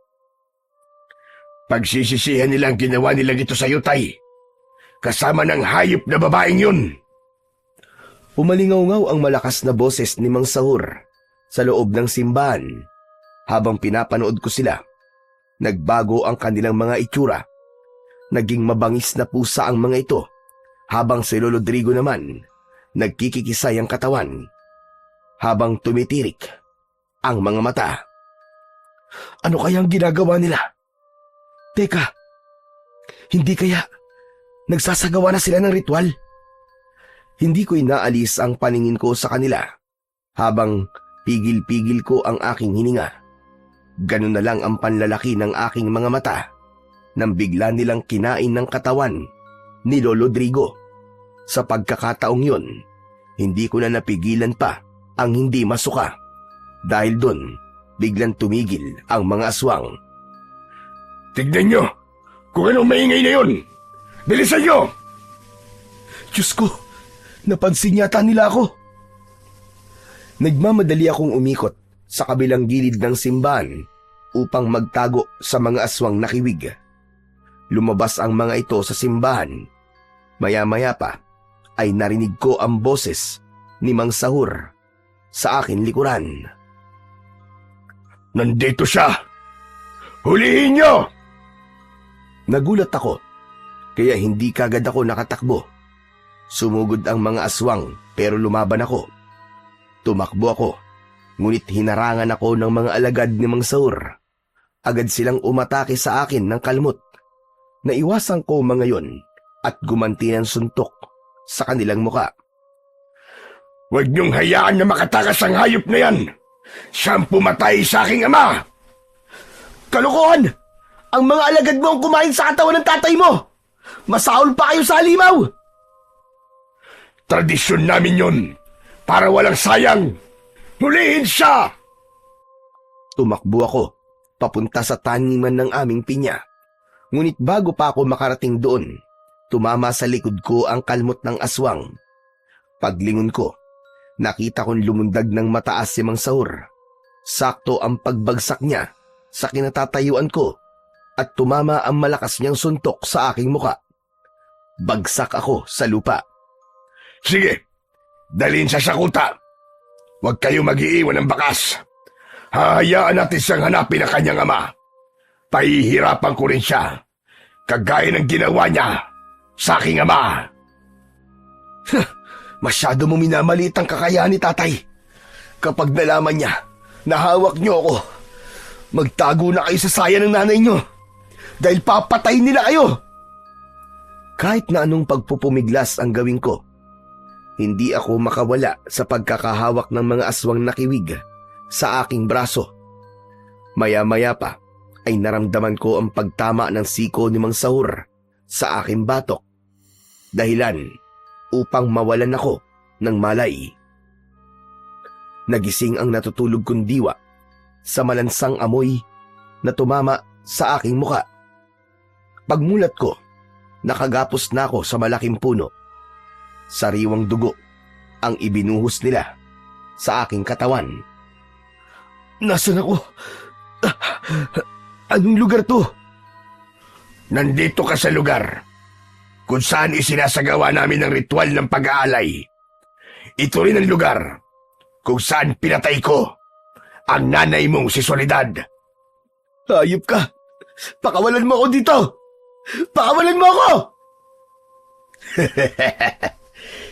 Pagsisisihan nilang ginawa nilang ito sa iyo, Tay. Kasama ng hayop na babaeng yun. Umalingaw-ngaw ang malakas na boses ni Mang Saur sa loob ng simbahan. Habang pinapanood ko sila, Nagbago ang kanilang mga itsura. Naging mabangis na pusa ang mga ito, habang si Lolo Rodrigo naman, nagkikikisay ang katawan, habang tumitirik ang mga mata. Ano kayang ginagawa nila? Teka, hindi kaya nagsasagawa na sila ng ritual? Hindi ko inaalis ang paningin ko sa kanila, habang pigil-pigil ko ang aking hininga. Ganun na lang ang panlalaki ng aking mga mata nang bigla nilang kinain ng katawan ni Lolo Rodrigo. Sa pagkakataong yun, hindi ko na napigilan pa ang hindi masuka. Dahil doon, biglang tumigil ang mga aswang. Tignan nyo kung anong maingay na yun. Bilisan nyo! Diyos ko, napansin yata nila ako. Nagmamadali akong umikot sa kabilang gilid ng simbahan upang magtago sa mga aswang na kiwig. Lumabas ang mga ito sa simbahan. Maya-maya pa ay narinig ko ang boses ni Mang Sahur sa akin likuran. Nandito siya! Hulihin nyo! Nagulat ako, kaya hindi kagad ako nakatakbo. Sumugod ang mga aswang pero lumaban ako. Tumakbo ako, ngunit hinarangan ako ng mga alagad ni Mang Sahur. Agad silang umatake sa akin ng kalmot. Naiwasan ko mga yon at gumanti ng suntok sa kanilang muka. Huwag niyong hayaan na makatakas ang hayop na yan! Siyang pumatay sa aking ama! Kalokohan! Ang mga alagad mo ang kumain sa katawan ng tatay mo! Masaol pa kayo sa halimaw! Tradisyon namin yun, para walang sayang! Hulihin siya! Tumakbo ako, papunta sa taniman ng aming pinya. Ngunit bago pa ako makarating doon, tumama sa likod ko ang kalmot ng aswang. Paglingon ko, nakita kong lumundag ng mataas si Mang Sahur. Sakto ang pagbagsak niya sa kinatatayuan ko at tumama ang malakas niyang suntok sa aking muka. Bagsak ako sa lupa. Sige, dalhin sa sakuta. Huwag kayo mag-iiwan ng bakas. Hahayaan natin siyang hanapin ang kanyang ama. Pahihirapan ko rin siya, kagaya ng ginawa niya sa aking ama. Masyado mo minamaliit ang kakayahan ni tatay. Kapag nalaman niya na hawak niyo ako, magtago na kayo sa saya ng nanay niyo dahil papatayin nila kayo. Kahit na anong pagpupumiglas ang gawin ko, hindi ako makawala sa pagkakahawak ng mga aswang na kiwig sa aking braso. Maya-maya pa ay naramdaman ko ang pagtama ng siko ni Mang Sahur sa aking batok. Dahilan upang mawalan ako ng malay. Nagising ang natutulog kong diwa sa malansang amoy na tumama sa aking muka. Pagmulat ko, nakagapos na ako sa malaking puno. Sariwang dugo ang ibinuhos nila sa aking katawan. Nasaan ako? Anong lugar to? Nandito ka sa lugar kung saan isinasagawa namin ang ritual ng pag-aalay. Ito rin ang lugar kung saan pinatay ko ang nanay mong si Soledad. Hayop ka! Pakawalan mo ako dito! Pakawalan mo ako!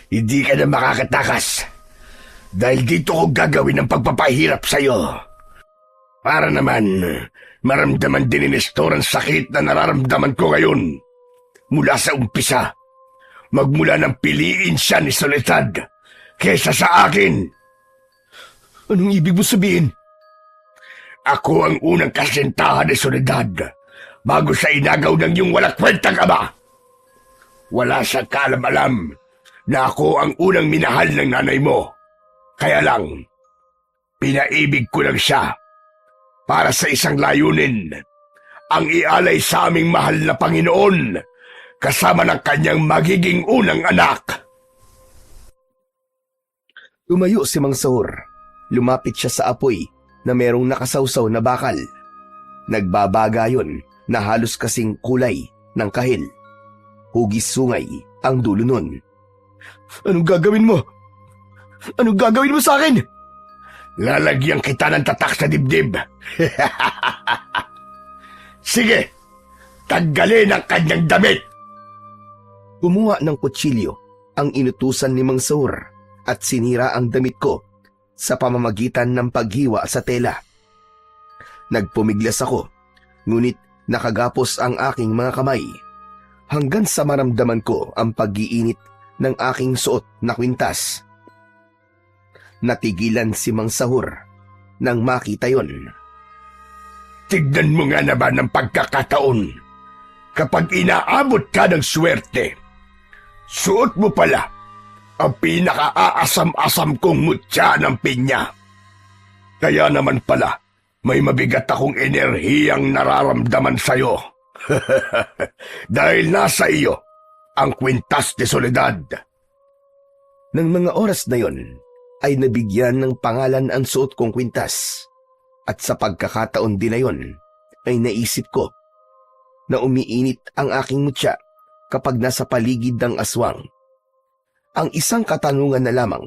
Hindi ka na makakatakas dahil dito ko gagawin ang pagpapahirap sa'yo. Para naman maramdaman din ni Nestor ang sakit na nararamdaman ko ngayon. Mula sa umpisa, magmula nang piliin siya ni Soledad kesa sa akin. Anong ibig mo sabihin? Ako ang unang kasintahan ni Soledad bago siya inagaw ng iyong walang kwentang ama. Wala siyang kaalam-alam na ako ang unang minahal ng nanay mo. Kaya lang, pinaibig ko lang siya para sa isang layunin, ang ialay sa aming mahal na Panginoon kasama ng kanyang magiging unang anak. Tumayo si Mang Sahur. Lumapit siya sa apoy na merong nakasawsaw na bakal. Nagbabaga yon na halos kasing kulay ng kahil. Hugis sungay ang dulo nun. Anong gagawin mo? Anong gagawin mo sa akin? Lalagyan kita ng tatak sa dibdib. Sige, tanggalin ang kanyang damit. Kumuha ng kutsilyo ang inutusan ni Mang Saur at sinira ang damit ko sa pamamagitan ng paghiwa sa tela. Nagpumiglas ako, ngunit nakagapos ang aking mga kamay hanggang sa maramdaman ko ang pag-iinit ng aking suot na kwintas. Natigilan si Mang Sahur nang makita yon. Tignan mo nga naman ang pagkakataon. Kapag inaabot ka ng swerte, suot mo pala ang pinaka-aasam-asam kong mutya ng pinya. Kaya naman pala, may mabigat akong enerhiyang nararamdaman sa'yo. Dahil nasa iyo ang kwintas de Soledad. Nang mga oras na yon, ay nabigyan ng pangalan ang suot kong kwintas. At sa pagkakataon din na yon, ay naisip ko na umiinit ang aking mutya kapag nasa paligid ng aswang. Ang isang katanungan na lamang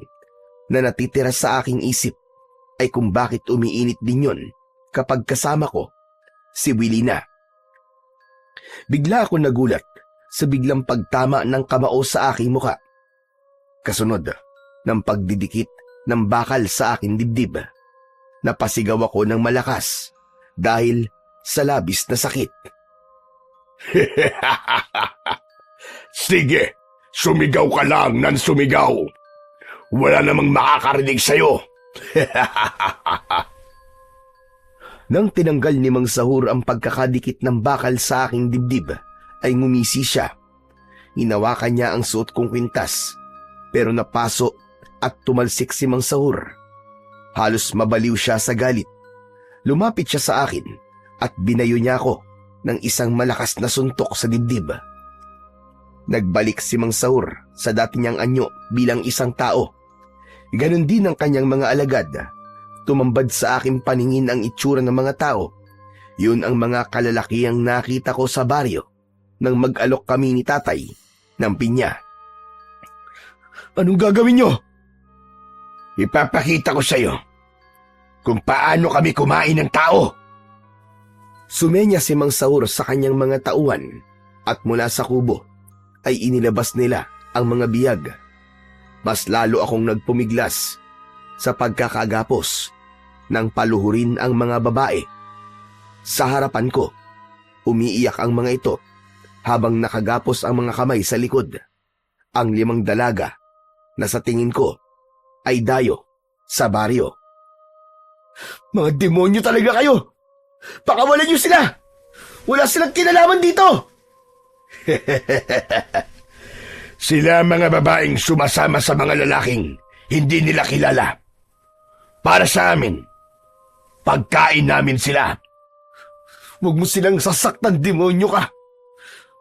na natitira sa aking isip ay kung bakit umiinit din yon kapag kasama ko si Willina. Bigla ako nagulat sa biglang pagtama ng kamao sa aking muka. Kasunod ng pagdidikit ng bakal sa aking dibdib. Napasigaw ako ng malakas dahil sa labis na sakit. Sige, sumigaw ka lang nang sumigaw. Wala namang makakarinig sa'yo. Nang tinanggal ni Mang Sahur ang pagkakadikit ng bakal sa aking dibdib, ay ngumisi siya. Hinawakan niya ang suot kong kwintas, pero napaso at tumalsik si Mang Sahur. Halos mabaliw siya sa galit. Lumapit siya sa akin at binayo niya ako ng isang malakas na suntok sa dibdib. Nagbalik si Mang Sahur sa dati niyang anyo bilang isang tao. Ganon din ang kanyang mga alagad. Tumambad sa aking paningin ang itsura ng mga tao. Yun ang mga kalalakiang nakita ko sa baryo nang mag-alok kami ni tatay ng pinya. Anong gagawin niyo? Ipapakita ko sa'yo kung paano kami kumain ng tao. Sumenya si Mang Sahur sa kanyang mga tauhan at mula sa kubo ay inilabas nila ang mga biyag. Mas lalo akong nagpumiglas sa pagkakagapos nang paluhurin ang mga babae. Sa harapan ko, umiiyak ang mga ito habang nakagapos ang mga kamay sa likod. Ang 5 dalaga na sa tingin ko ay dayo sa baryo. Mga demonyo talaga kayo! Pakawalan niyo sila! Wala silang kinalaman dito! Sila mga babaeng sumasama sa mga lalaking hindi nila kilala. Para sa amin, pagkain namin sila. Huwag mo silang sasaktan, demonyo ka!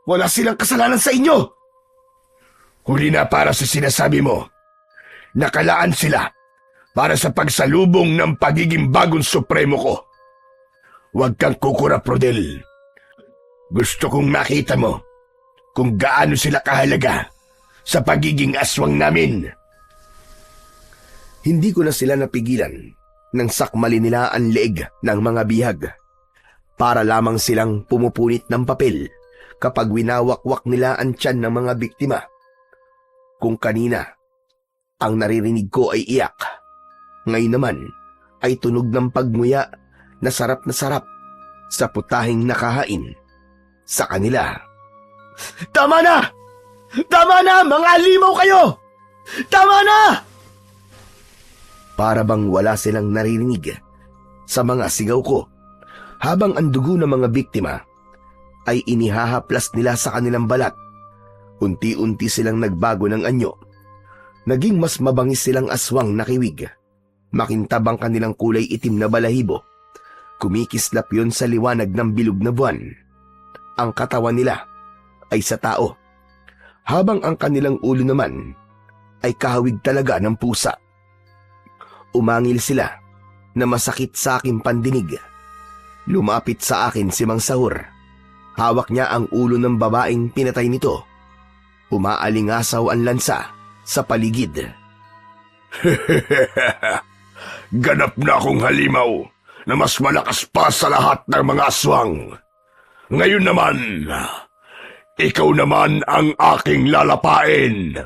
Wala silang kasalanan sa inyo! Huli na para sa sinasabi mo. Nakalaan sila para sa pagsalubong ng pagiging bagong supremo ko. Huwag kang kukurap, Rodel. Gusto kong makita mo kung gaano sila kahalaga sa pagiging aswang namin. Hindi ko na sila napigilan nang sakmali nila ang leeg ng mga bihag. Para lamang silang pumupunit ng papel kapag winawakwak nila ang tiyan ng mga biktima. Kung kanina, ang naririnig ko ay iyak. Ngayon naman ay tunog ng pagmuya na sarap sa putahing nakahain sa kanila. Tama na! Tama na! Mga alimaw kayo! Tama na! Para bang wala silang naririnig sa mga sigaw ko habang ang dugo ng mga biktima ay inihahaplas nila sa kanilang balat. Unti-unti silang nagbago ng anyo. Naging mas mabangis silang aswang na kiwig. Makintabang kanilang kulay itim na balahibo. Kumikislap yon sa liwanag ng bilog na buwan. Ang katawan nila ay sa tao, habang ang kanilang ulo naman ay kahawig talaga ng pusa. Umangil sila na masakit sa aking pandinig. Lumapit sa akin si Mang Sahur. Hawak niya ang ulo ng babaeng pinatay nito. Umaalingasaw ang lansa sa paligid. Ganap na akong halimaw na mas malakas pa sa lahat ng mga aswang. Ngayon naman, ikaw naman ang aking lalapain.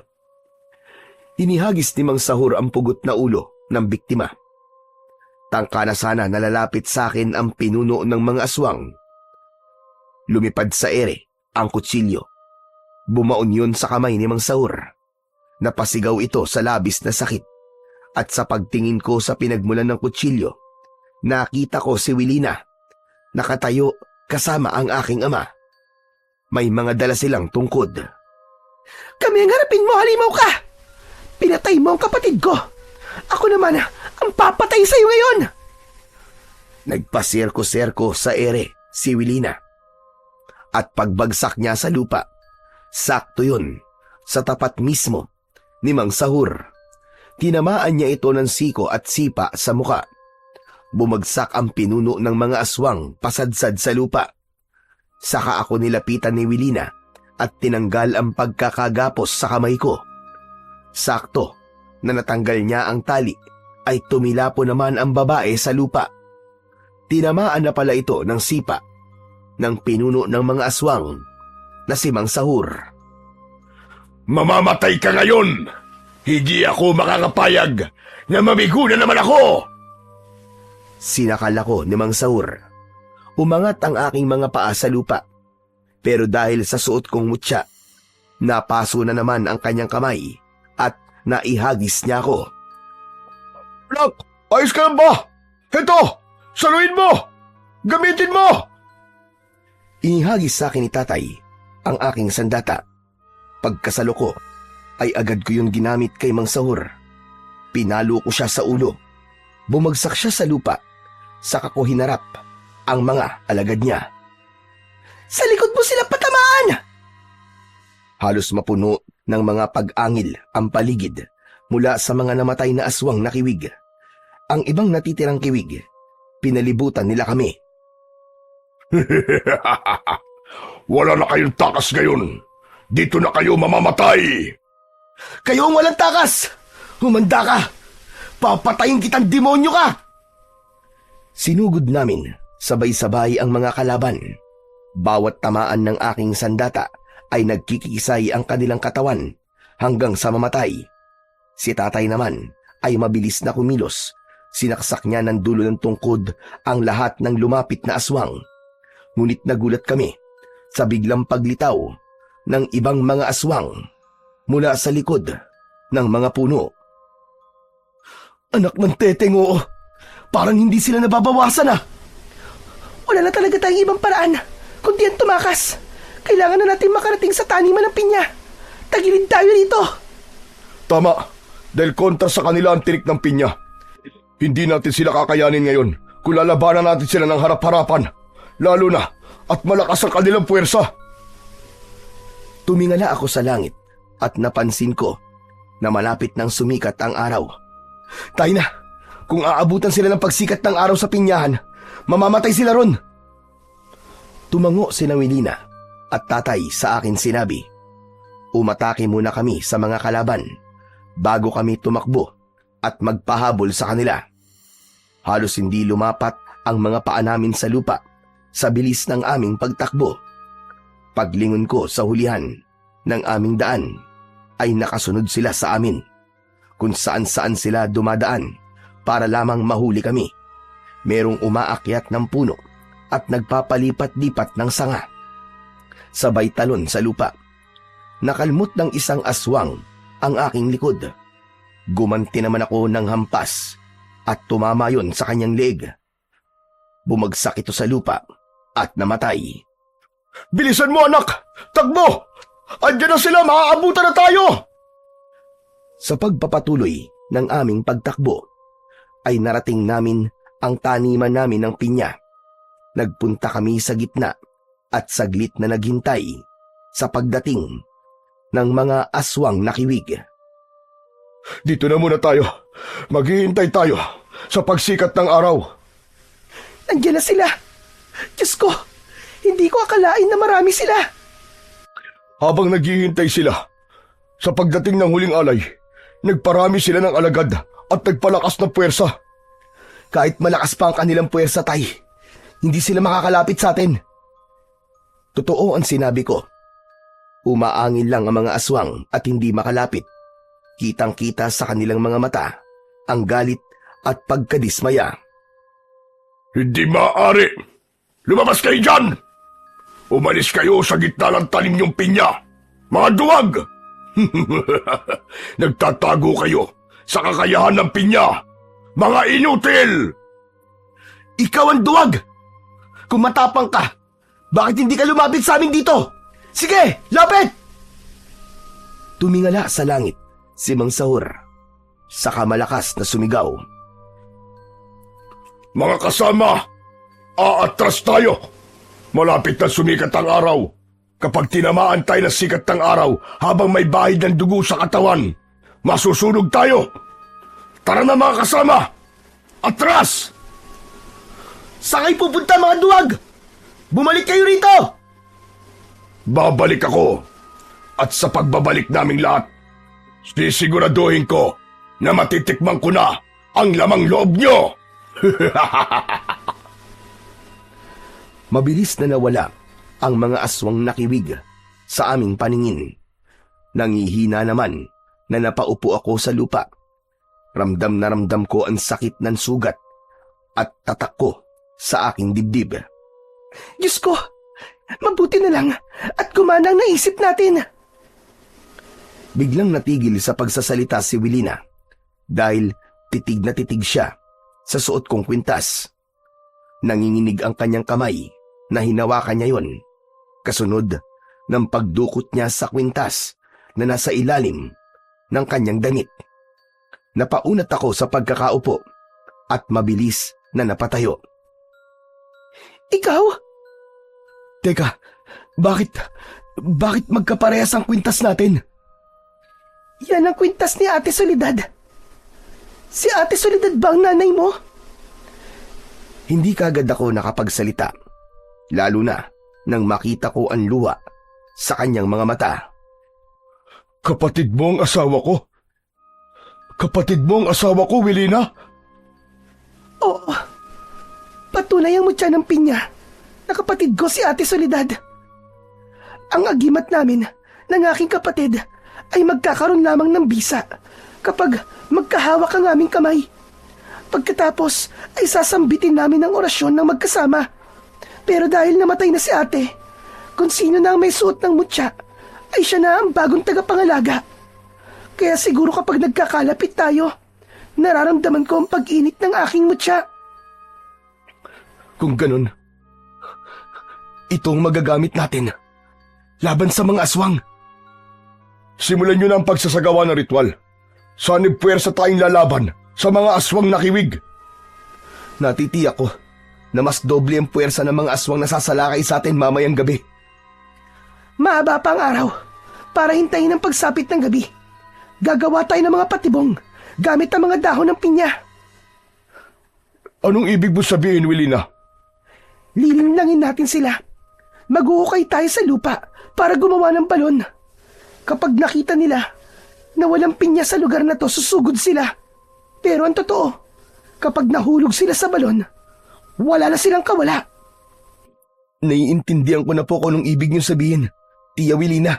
Inihagis ni Mang Sahur ang pugot na ulo ng biktima. Tangka na sana nalalapit sa akin ang pinuno ng mga aswang. Lumipad sa ere ang kutsilyo. Bumaon yun sa kamay ni Mang Sahur. Napasigaw ito sa labis na sakit. At sa pagtingin ko sa pinagmulan ng kutsilyo, nakita ko si Wilina, nakatayo kasama ang aking ama. May mga dala silang tungkod. Kami ang harapin mo, halimaw ka! Pinatay mo ang kapatid ko! Ako naman ang papatay sa'yo ngayon! Nagpaserko-serko sa ere si Wilina. At pagbagsak niya sa lupa, sakto yun sa tapat mismo ni Mang Sahur. Tinamaan niya ito ng siko at sipa sa muka. Bumagsak ang pinuno ng mga aswang pasadsad sa lupa. Saka ako nilapitan ni Wilina at tinanggal ang pagkakagapos sa kamay ko. Sakto na natanggal niya ang tali ay tumilapo naman ang babae sa lupa. Tinamaan na pala ito ng sipa ng pinuno ng mga aswang na si Mang Sahur. Mamamatay ka ngayon! Hindi ako makakapayag na mamigo na naman ako! Sinakal ako ni Mang Sahur. Umangat ang aking mga paa sa lupa. Pero dahil sa suot kong mutya, napaso na naman ang kanyang kamay at naihagis niya ako. Anak, ayos ka lang ba? Ito, saluin mo! Gamitin mo! Inihagis sa akin ni tatay ang aking sandata. Pagkasalo ko, ay agad ko yung ginamit kay Mang Sahur. Pinalo ko siya sa ulo. Bumagsak siya sa lupa. Saka ko hinarap ang mga alagad niya. Sa likod mo sila patamaan! Halos mapuno ng mga pag-angil ang paligid mula sa mga namatay na aswang na kiwig. Ang ibang natitirang kiwig, pinalibutan nila kami. Wala na kayong takas ngayon. Dito na kayo mamamatay. Kayo ang walang takas! Humanda ka! Papatayin kitang demonyo ka! Sinugod namin sabay-sabay ang mga kalaban. Bawat tamaan ng aking sandata ay nagkikisay ang kanilang katawan hanggang sa mamatay. Si tatay naman ay mabilis na kumilos. Sinaksak niya ng dulo ng tungkod ang lahat ng lumapit na aswang. Ngunit nagulat kami sa biglang paglitaw ng ibang mga aswang mula sa likod ng mga puno. Anak ng teteng, oo. Parang hindi sila nababawasan ah. Wala na talaga tayong ibang paraan kundi ang tumakas. Kailangan na natin makarating sa taniman ng pinya. Tagilid tayo rito. Tama, dahil kontra sa kanila ang tinik ng pinya. Hindi natin sila kakayanin ngayon kung lalabanan natin sila ng harap-harapan. Lalo na at malakas ang kanilang puwersa. Tumingala ako sa langit at napansin ko na malapit nang sumikat ang araw. Tayo na. Kung aabutan sila ng pagsikat ng araw sa pinyahan, mamamatay sila ron. Tumango si Wilina at tatay sa akin sinabi. Umatake muna kami sa mga kalaban bago kami tumakbo at magpahabol sa kanila. Halos hindi lumapat ang mga paa namin sa lupa sa bilis ng aming pagtakbo. Paglingon ko sa hulihan ng aming daan ay nakasunod sila sa amin. Kung saan-saan sila dumadaan para lamang mahuli kami. Merong umaakyat ng puno at nagpapalipat-lipat ng sanga. Sabay talon sa lupa. Nakalmot ng isang aswang ang aking likod. Gumanti naman ako ng hampas at tumama yon sa kanyang leeg. Bumagsak ito sa lupa at namatay. Bilisan mo, anak! Takbo! Andiyan na sila! Maaabutan na tayo! Sa pagpapatuloy ng aming pagtakbo, ay narating namin ang taniman namin ng pinya. Nagpunta kami sa gitna at saglit na naghintay sa pagdating ng mga aswang na kiwig. Dito na muna tayo. Maghihintay tayo sa pagsikat ng araw. Nandiyan na sila. Diyos ko, hindi ko akalain na marami sila. Habang naghihintay sila, sa pagdating ng huling alay, nagparami sila ng alagad at nagpalakas ng puwersa. Kahit malakas pa ang kanilang puwersa, tay, hindi sila makakalapit sa atin. Totoo ang sinabi ko. Umaangin lang ang mga aswang at hindi makalapit. Kitang-kita sa kanilang mga mata ang galit at pagkadismaya. Hindi maaari! Lumabas kayo dyan! Umalis kayo sa gitna ng talim niyong pinya! Mga duwag! Nagtatago kayo sa kakayahan ng pinya! Mga inutil! Ikaw ang duwag! Kung matapang ka, bakit hindi ka lumapit sa amin dito? Sige, lapit! Tumingala sa langit si Mang Sahur, saka malakas na sumigaw. Mga kasama, aatras tayo! Malapit na sumikat ang araw. Kapag tinamaan tayo ng sikat ng araw habang may bahid ng dugo sa katawan, masusunog tayo! Tara na mga kasama! Atras! Saan kayo pupunta mga duwag? Bumalik kayo rito! Babalik ako. At sa pagbabalik naming lahat, sisiguraduhin ko na matitikman ko na ang lamang loob nyo! Mabilis na nawala ang mga aswang nakiwig sa aming paningin. Nangihina naman na napaupo ako sa lupa. Ramdam na ramdam ko ang sakit ng sugat at tatak ko sa aking dibdib. Diyos ko, mabuti na lang at gumana ang naisip natin. Biglang natigil sa pagsasalita si Wilina dahil titig na titig siya sa suot kong kwintas. Nanginginig ang kanyang kamay na hinawakan niya yon, kasunod ng pagdukot niya sa kwintas na nasa ilalim ng kanyang damit. Napaunat ako sa pagkakaupo at mabilis na napatayo. Ikaw? Teka, bakit magkaparehas ang kwintas natin? Yan ang kwintas ni Ate Soledad. Si Ate Soledad ba ang nanay mo? Hindi kagad ako nakapagsalita, lalo na nang makita ko ang luha sa kanyang mga mata. Kapatid mo ang asawa ko? Kapatid mo ang asawa ko, Wilina? Oo. Patunay ang mutya ng pinya na kapatid ko si Ate Soledad. Ang agimat namin ng aking kapatid ay magkakaroon lamang ng bisa kapag magkahawak ang aming kamay. Pagkatapos ay sasambitin namin ang orasyon ng magkasama. Pero dahil namatay na si ate, kung sino na ang may suot ng mutya, ay siya na ang bagong tagapangalaga. Kaya siguro kapag nagkakalapit tayo, nararamdaman ko ang pag-init ng aking mutya. Kung ganun, itong magagamit natin laban sa mga aswang. Simulan nyo na ang pagsasagawa ng ritual. Sanib puwersa tayong lalaban sa mga aswang nakiwig. Natitiyak ko na mas doble ang puwersa ng mga aswang na sasalakay sa atin mamayang gabi. Mahaba pa ang araw para hintayin ang pagsapit ng gabi. Gagawa tayo ng mga patibong gamit ang mga dahon ng pinya. Anong ibig mo sabihin, Wilina? Lilinlangin natin sila. Mag-uukay tayo sa lupa para gumawa ng balon. Kapag nakita nila na walang pinya sa lugar na to, susugod sila. Pero ang totoo, kapag nahulog sila sa balon, wala na silang kawala. Naiintindihan ko na po kung anong ibig niyo sabihin, Tia Wilina.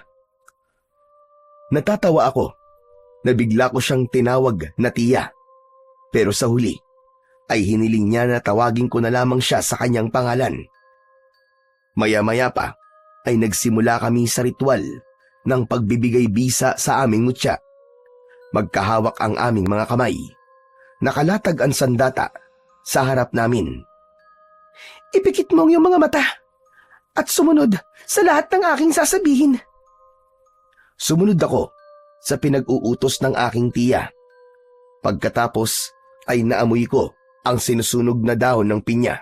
Natatawa ako na bigla ko siyang tinawag na tiya. Pero sa huli, ay hiniling niya na tawagin ko na lamang siya sa kanyang pangalan. Maya-maya pa ay nagsimula kami sa ritual ng pagbibigay bisa sa aming mutya. Magkahawak ang aming mga kamay. Nakalatag ang sandata sa harap namin. Ipikit mo ang iyong mga mata at sumunod sa lahat ng aking sasabihin. Sumunod ako sa pinag-uutos ng aking tiya. Pagkatapos ay naamoy ko ang sinusunog na dahon ng pinya.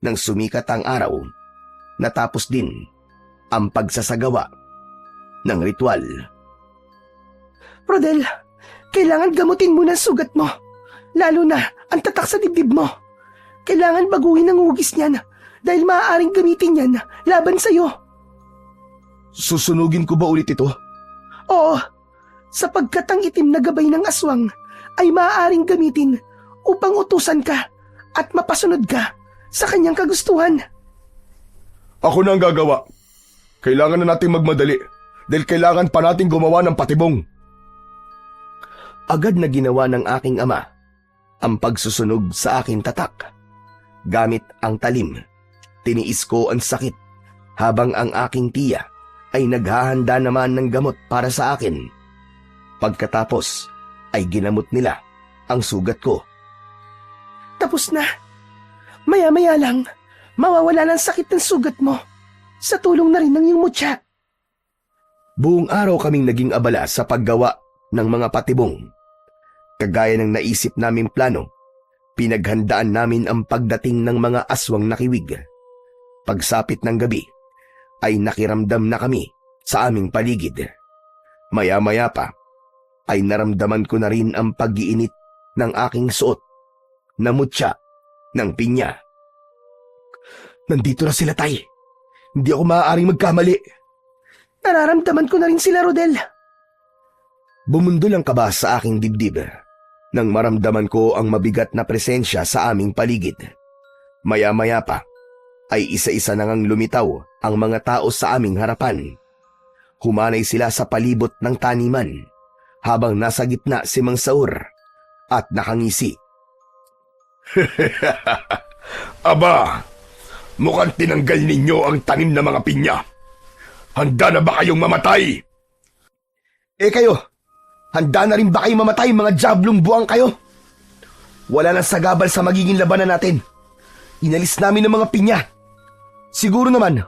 Nang sumikat ang araw, natapos din ang pagsasagawa ng ritual. Rodel, kailangan gamutin mo ng sugat mo, lalo na ang tatak sa dibdib mo. Kailangan baguhin ang hugis niyan dahil maaaring gamitin yan laban sa'yo. Susunugin ko ba ulit ito? Oo, sapagkat ang itim na gabay ng aswang ay maaaring gamitin upang utusan ka at mapasunod ka sa kanyang kagustuhan. Ako na ang gagawa. Kailangan na nating magmadali dahil kailangan pa nating gumawa ng patibong. Agad na ginawa ng aking ama ang pagsusunog sa aking tatak. Gamit ang talim, tiniis ko ang sakit habang ang aking tiya ay naghahanda naman ng gamot para sa akin. Pagkatapos ay ginamot nila ang sugat ko. Tapos na. Maya-maya lang, mawawala ng sakit ng sugat mo. Sa tulong na rin ng iyong mutya. Buong araw kaming naging abala sa paggawa ng mga patibong. Kagaya ng naisip naming plano, pinaghandaan namin ang pagdating ng mga aswang na kiwig. Pagsapit ng gabi, ay nakiramdam na kami sa aming paligid. Maya-maya pa, ay naramdaman ko na rin ang pag-iinit ng aking suot na mutya ng pinya. Nandito na sila, Tay. Hindi ako maaaring magkamali. Nararamdaman ko na rin sila, Rodel. Bumundol ang kaba sa aking dibdib nang maramdaman ko ang mabigat na presensya sa aming paligid. Maya-maya pa, ay isa-isa na ngang lumitaw ang mga tao sa aming harapan. Humanay sila sa palibot ng taniman habang nasa gitna si Mang Saur at nakangisi. Aba, mukhang tinanggal ninyo ang tanim na mga pinya. Handa na ba kayong mamatay? Kayo, handa na rin ba kayo mamatay, mga jablong buwang kayo? Wala nang sagabal sa magiging labanan natin. Inalis namin ang mga pinya. Siguro naman,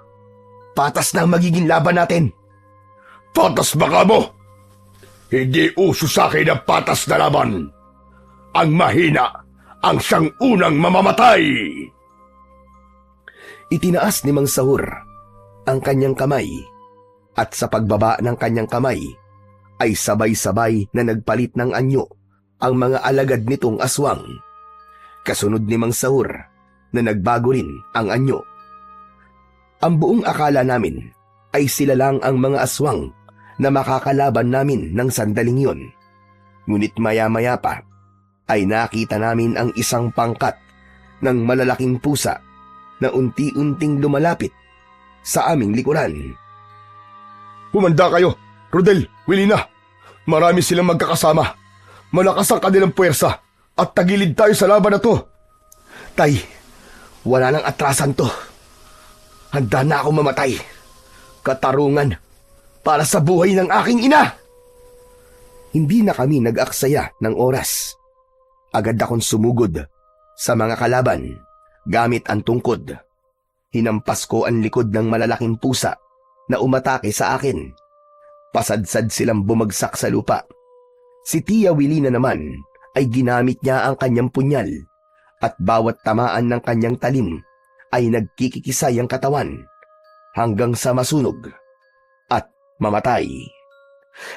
patas na ang magiging laban natin. Patas ba ka mo? Hindi uso sa akin ang patas na laban. Ang mahina ang siyang unang mamamatay. Itinaas ni Mang Sahur ang kanyang kamay at sa pagbaba ng kanyang kamay ay sabay-sabay na nagpalit ng anyo ang mga alagad nitong aswang. Kasunod ni Mang Sahur na nagbago rin ang anyo. Ang buong akala namin ay sila lang ang mga aswang na makakalaban namin ng sandaling yon. Ngunit maya-maya pa ay nakita namin ang isang pangkat ng malalaking pusa na unti-unting lumalapit sa aming likuran. Humanda kayo, Rodel, Wilina. Marami silang magkakasama. Malakas ang kanilang puwersa at tagilid tayo sa laban na to. Tay, wala nang atrasan to. Handa na ako mamatay. Katarungan para sa buhay ng aking ina. Hindi na kami nag-aksaya ng oras. Agad akong sumugod sa mga kalaban gamit ang tungkod. Hinampas ko ang likod ng malalaking pusa na umatake sa akin. Pasadsad silang bumagsak sa lupa. Si Tia Wilina naman ay ginamit niya ang kanyang punyal at bawat tamaan ng kanyang talim ay nagkikikisay ang katawan hanggang sa masunog at mamatay.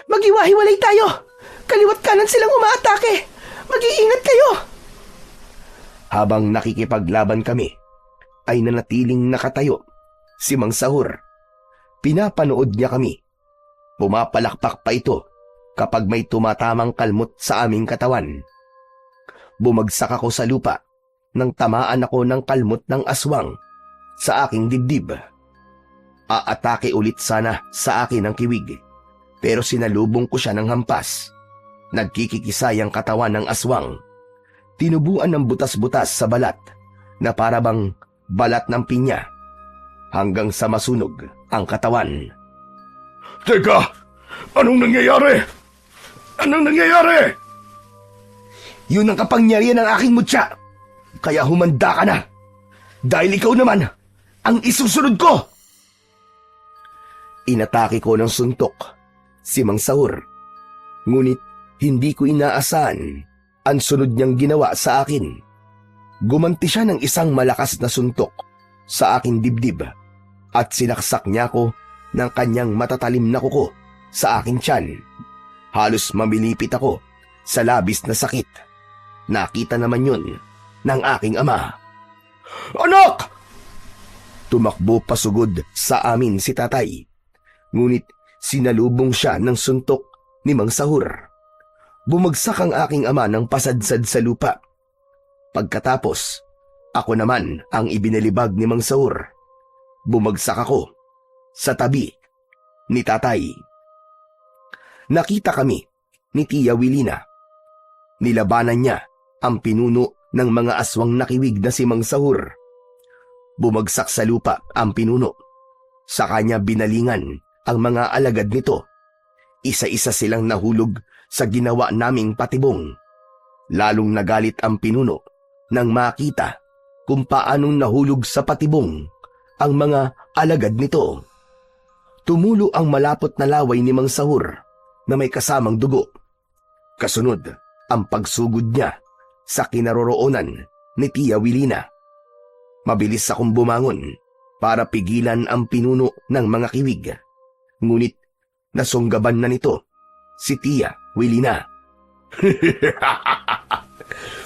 Maghiwa-hiwalay tayo! Kaliwat kanan silang umaatake! Mag-iingat kayo! Habang nakikipaglaban kami, ay nanatiling nakatayo si Mang Sahur. Pinapanood niya kami. Pumapalakpak pa ito kapag may tumatamang kalmot sa aming katawan. Bumagsak ako sa lupa nang tamaan ako ng kalmot ng aswang sa aking dibdib. Aatake ulit sana sa akin ang kiwig, pero sinalubong ko siya ng hampas. Nagkikikisay ang katawan ng aswang. Tinubuan ng butas-butas sa balat na parabang balat ng pinya hanggang sa masunog ang katawan. Teka! Anong nangyayari? Anong nangyayari? Yun ang kapangyarihan ng aking mutya. Kaya humanda ka na. Dahil ikaw naman ang isusunod ko. Inatake ko ng suntok si Mang Sahur. Ngunit hindi ko inaasahan ang sunod niyang ginawa sa akin. Gumanti siya ng isang malakas na suntok sa aking dibdib at sinaksak niya ako ng kanyang matatalim na kuko sa aking tiyan. Halos mamilipit ako sa labis na sakit. Nakita naman yun ng aking ama. Anak! Tumakbo pasugod sa amin si tatay. Ngunit sinalubong siya ng suntok ni Mang Sahur. Bumagsak ang aking ama ng pasadsad sa lupa. Pagkatapos, ako naman ang ibinalibag ni Mang Sahur. bumagsak ako sa tabi ni tatay. Nakita kami ni Tia Wilina. Nilabanan niya ang pinuno ng mga aswang nakiwig na si Mang Sahur. Bumagsak sa lupa ang pinuno. Sa kanya binalingan ang mga alagad nito. Isa-isa silang nahulog sa ginawa naming patibong. Lalong nagalit ang pinuno nang makita kung paanong nahulog sa patibong ang mga alagad nito. Tumulo ang malapot na laway ni Mang Sahur na may kasamang dugo. Kasunod ang pagsugod niya sa kinaroroonan ni Tia Wilina. Mabilis akong bumangon para pigilan ang pinuno ng mga kiwig. Ngunit nasunggaban na nito si Tia Wilina.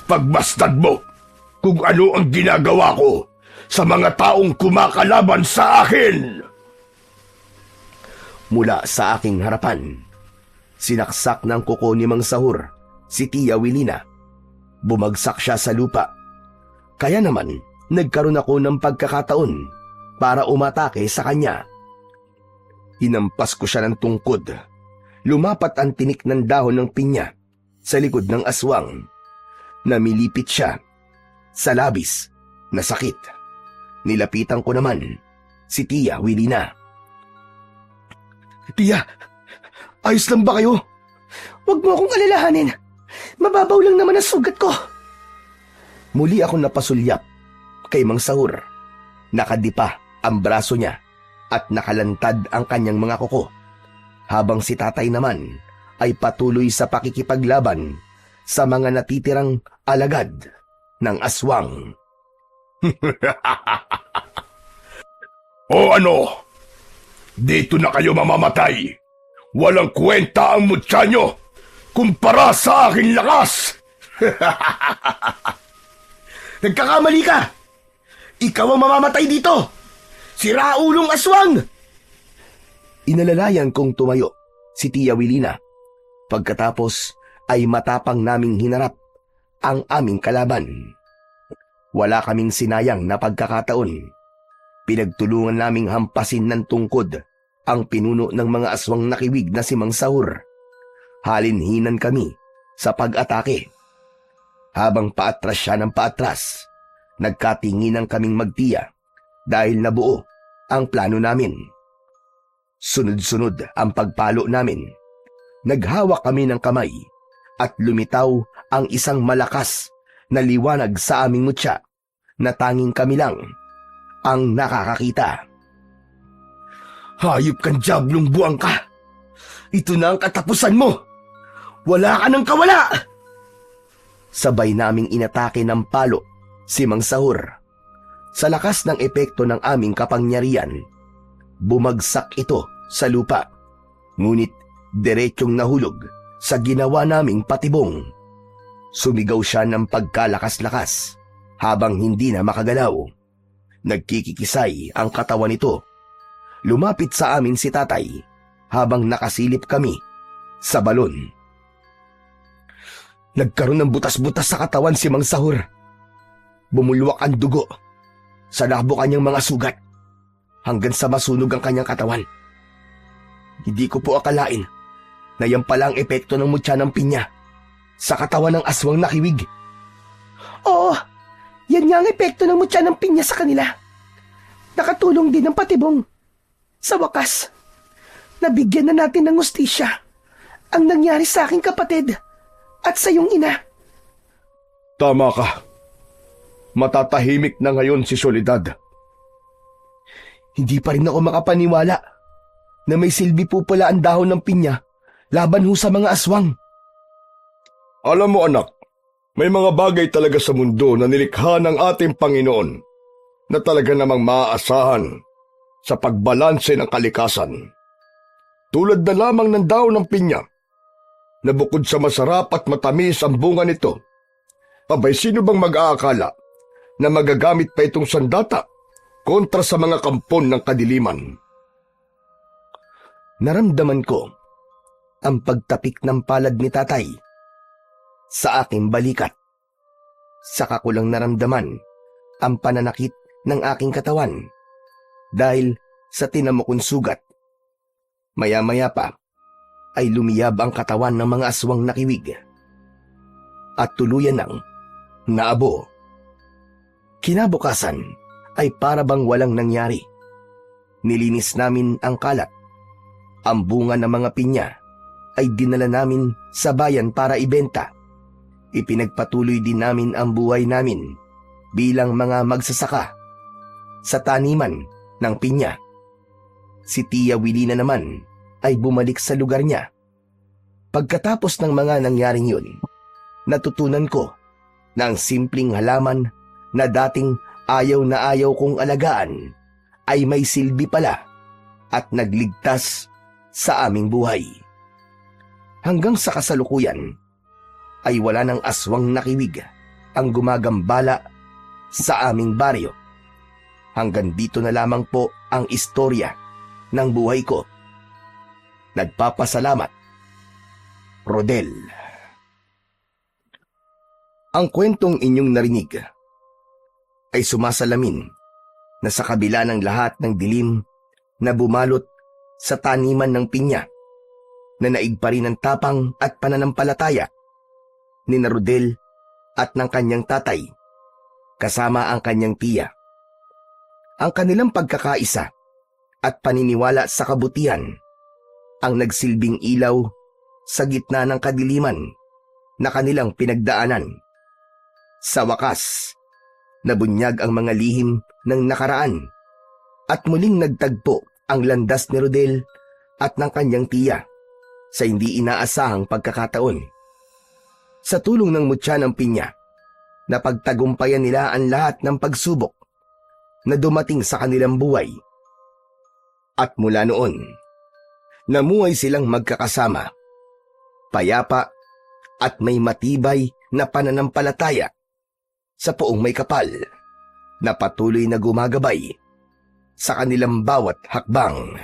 Pagbastad mo kung ano ang ginagawa ko sa mga taong kumakalaban sa akin! Mula sa aking harapan, sinaksak ng kuko ni Mang Sahur si Tia Wilina. Bumagsak siya sa lupa. Kaya naman, nagkaroon ako ng pagkakataon para umatake sa kanya. Hinampas ko siya ng tungkod. Lumapat ang tinik ng dahon ng pinya sa likod ng aswang. Namilipit siya sa labis na sakit. Nilapitan ko naman si Tia Wilina. Tia, ayos lang ba kayo? Huwag mo akong alalahanin. Mababaw lang naman ang sugat ko. Muli akong napasulyap kay Mang Sahur. Nakadipa ang braso niya at nakalantad ang kanyang mga kuko, habang si tatay naman ay patuloy sa pakikipaglaban sa mga natitirang alagad ng aswang. O ano? Dito na kayo mamamatay. Walang kwenta ang mutya nyo kumpara sa aking lakas. Nagkakamali ka! Ikaw ang mamamatay dito! Si Raulong Aswang! Inalalayan kong tumayo si Tia Wilina. Pagkatapos ay matapang naming hinarap ang aming kalaban. Wala kaming sinayang na pagkakataon. Pinagtulungan naming hampasin ng tungkod ang pinuno ng mga aswang nakiwig na si Mang Sahur. Halinhinan kami sa pag-atake. Habang paatras siya ng paatras, nagkatinginan kaming magtiya dahil nabuo ang plano namin. Sunod-sunod ang pagpalo namin. Naghawak kami ng kamay at lumitaw ang isang malakas na liwanag sa aming mutya na tanging kami lang ang nakakakita. Hayop kang diablong buwang ka! Ito na ang katapusan mo! Wala ka nang kawala! Sabay naming inatake ng palo si Mang Sahur. Sa lakas ng epekto ng aming kapangyarihan, bumagsak ito sa lupa. Ngunit diretsyong nahulog sa ginawa naming patibong. Sumigaw siya ng pagkalakas-lakas habang hindi na makagalaw. Nagkikikisay ang katawan nito. Lumapit sa amin si tatay habang nakasilip kami sa balon. Nagkaroon ng butas-butas sa katawan si Mang Sahur. Bumulwak ang dugo. Salabo kanyang mga sugat hanggang sa masunog ang kanyang katawan. Hindi ko po akalain na yan pala ang epekto ng mutya ng pinya sa katawan ng aswang nakiwig. Oo, yan nga ang epekto ng mutya ng pinya sa kanila. Nakatulong din ang patibong. Sa wakas, nabigyan na natin ng hustisya ang nangyari sa aking kapatid at sa iyong ina. Tama ka. Matatahimik na ngayon si Soledad. Hindi pa rin ako makapaniwala na may silbi po pala ang dahon ng pinya laban ho sa mga aswang. Alam mo anak, may mga bagay talaga sa mundo na nilikha ng ating Panginoon na talaga namang maaasahan sa pagbalanse ng kalikasan. Tulad na lamang ng dahon ng pinya, na bukod sa masarap at matamis ang bunga nito, abay sino bang mag-aakala na magagamit pa itong sandata kontra sa mga kampon ng kadiliman? Naramdaman ko ang pagtapik ng palad ni tatay sa aking balikat. Saka ko lang naramdaman ang pananakit ng aking katawan. dahil sa tinamukong sugat. Maya-maya pa ay lumiyab ang katawan ng mga aswang nakiwig at tuluyan ng naabo. Kinabukasan ay para bang walang nangyari. Nilinis namin ang kalat. Ang bunga ng mga pinya ay dinala namin sa bayan para ibenta. Ipinagpatuloy din namin ang buhay namin bilang mga magsasaka sa taniman ng pinya. Si Tia Wilina naman ay bumalik sa lugar niya. Pagkatapos ng mga nangyaring yun, natutunan ko na ang simpleng halaman na dating ayaw na ayaw kong alagaan ay may silbi pala at nagligtas sa aming buhay. Hanggang sa kasalukuyan ay wala ng aswang nakiwig ang gumagambala sa aming baryo. Hanggang dito na lamang po ang istorya ng buhay ko. Nagpapasalamat, Rodel. Ang kwentong inyong narinig ay sumasalamin na sa kabila ng lahat ng dilim na bumalot sa taniman ng pinya, na naig pa rin ang tapang at pananampalataya ni na Rodel at ng kanyang tatay, kasama ang kanyang tiya. Ang kanilang pagkakaisa at paniniwala sa kabutihan ang nagsilbing ilaw sa gitna ng kadiliman na kanilang pinagdaanan. Sa wakas, nabunyag ang mga lihim ng nakaraan at muling nagtagpo ang landas ni Rodel at ng kanyang tiya sa hindi inaasahang pagkakataon. Sa tulong ng mutya ng pinya, napagtagumpayan nila ang lahat ng pagsubok na dumating sa kanilang buhay. At mula noon, namuhay silang magkakasama, payapa at may matibay na pananampalataya sa Poong May Kapal na patuloy na gumagabay sa kanilang bawat hakbang.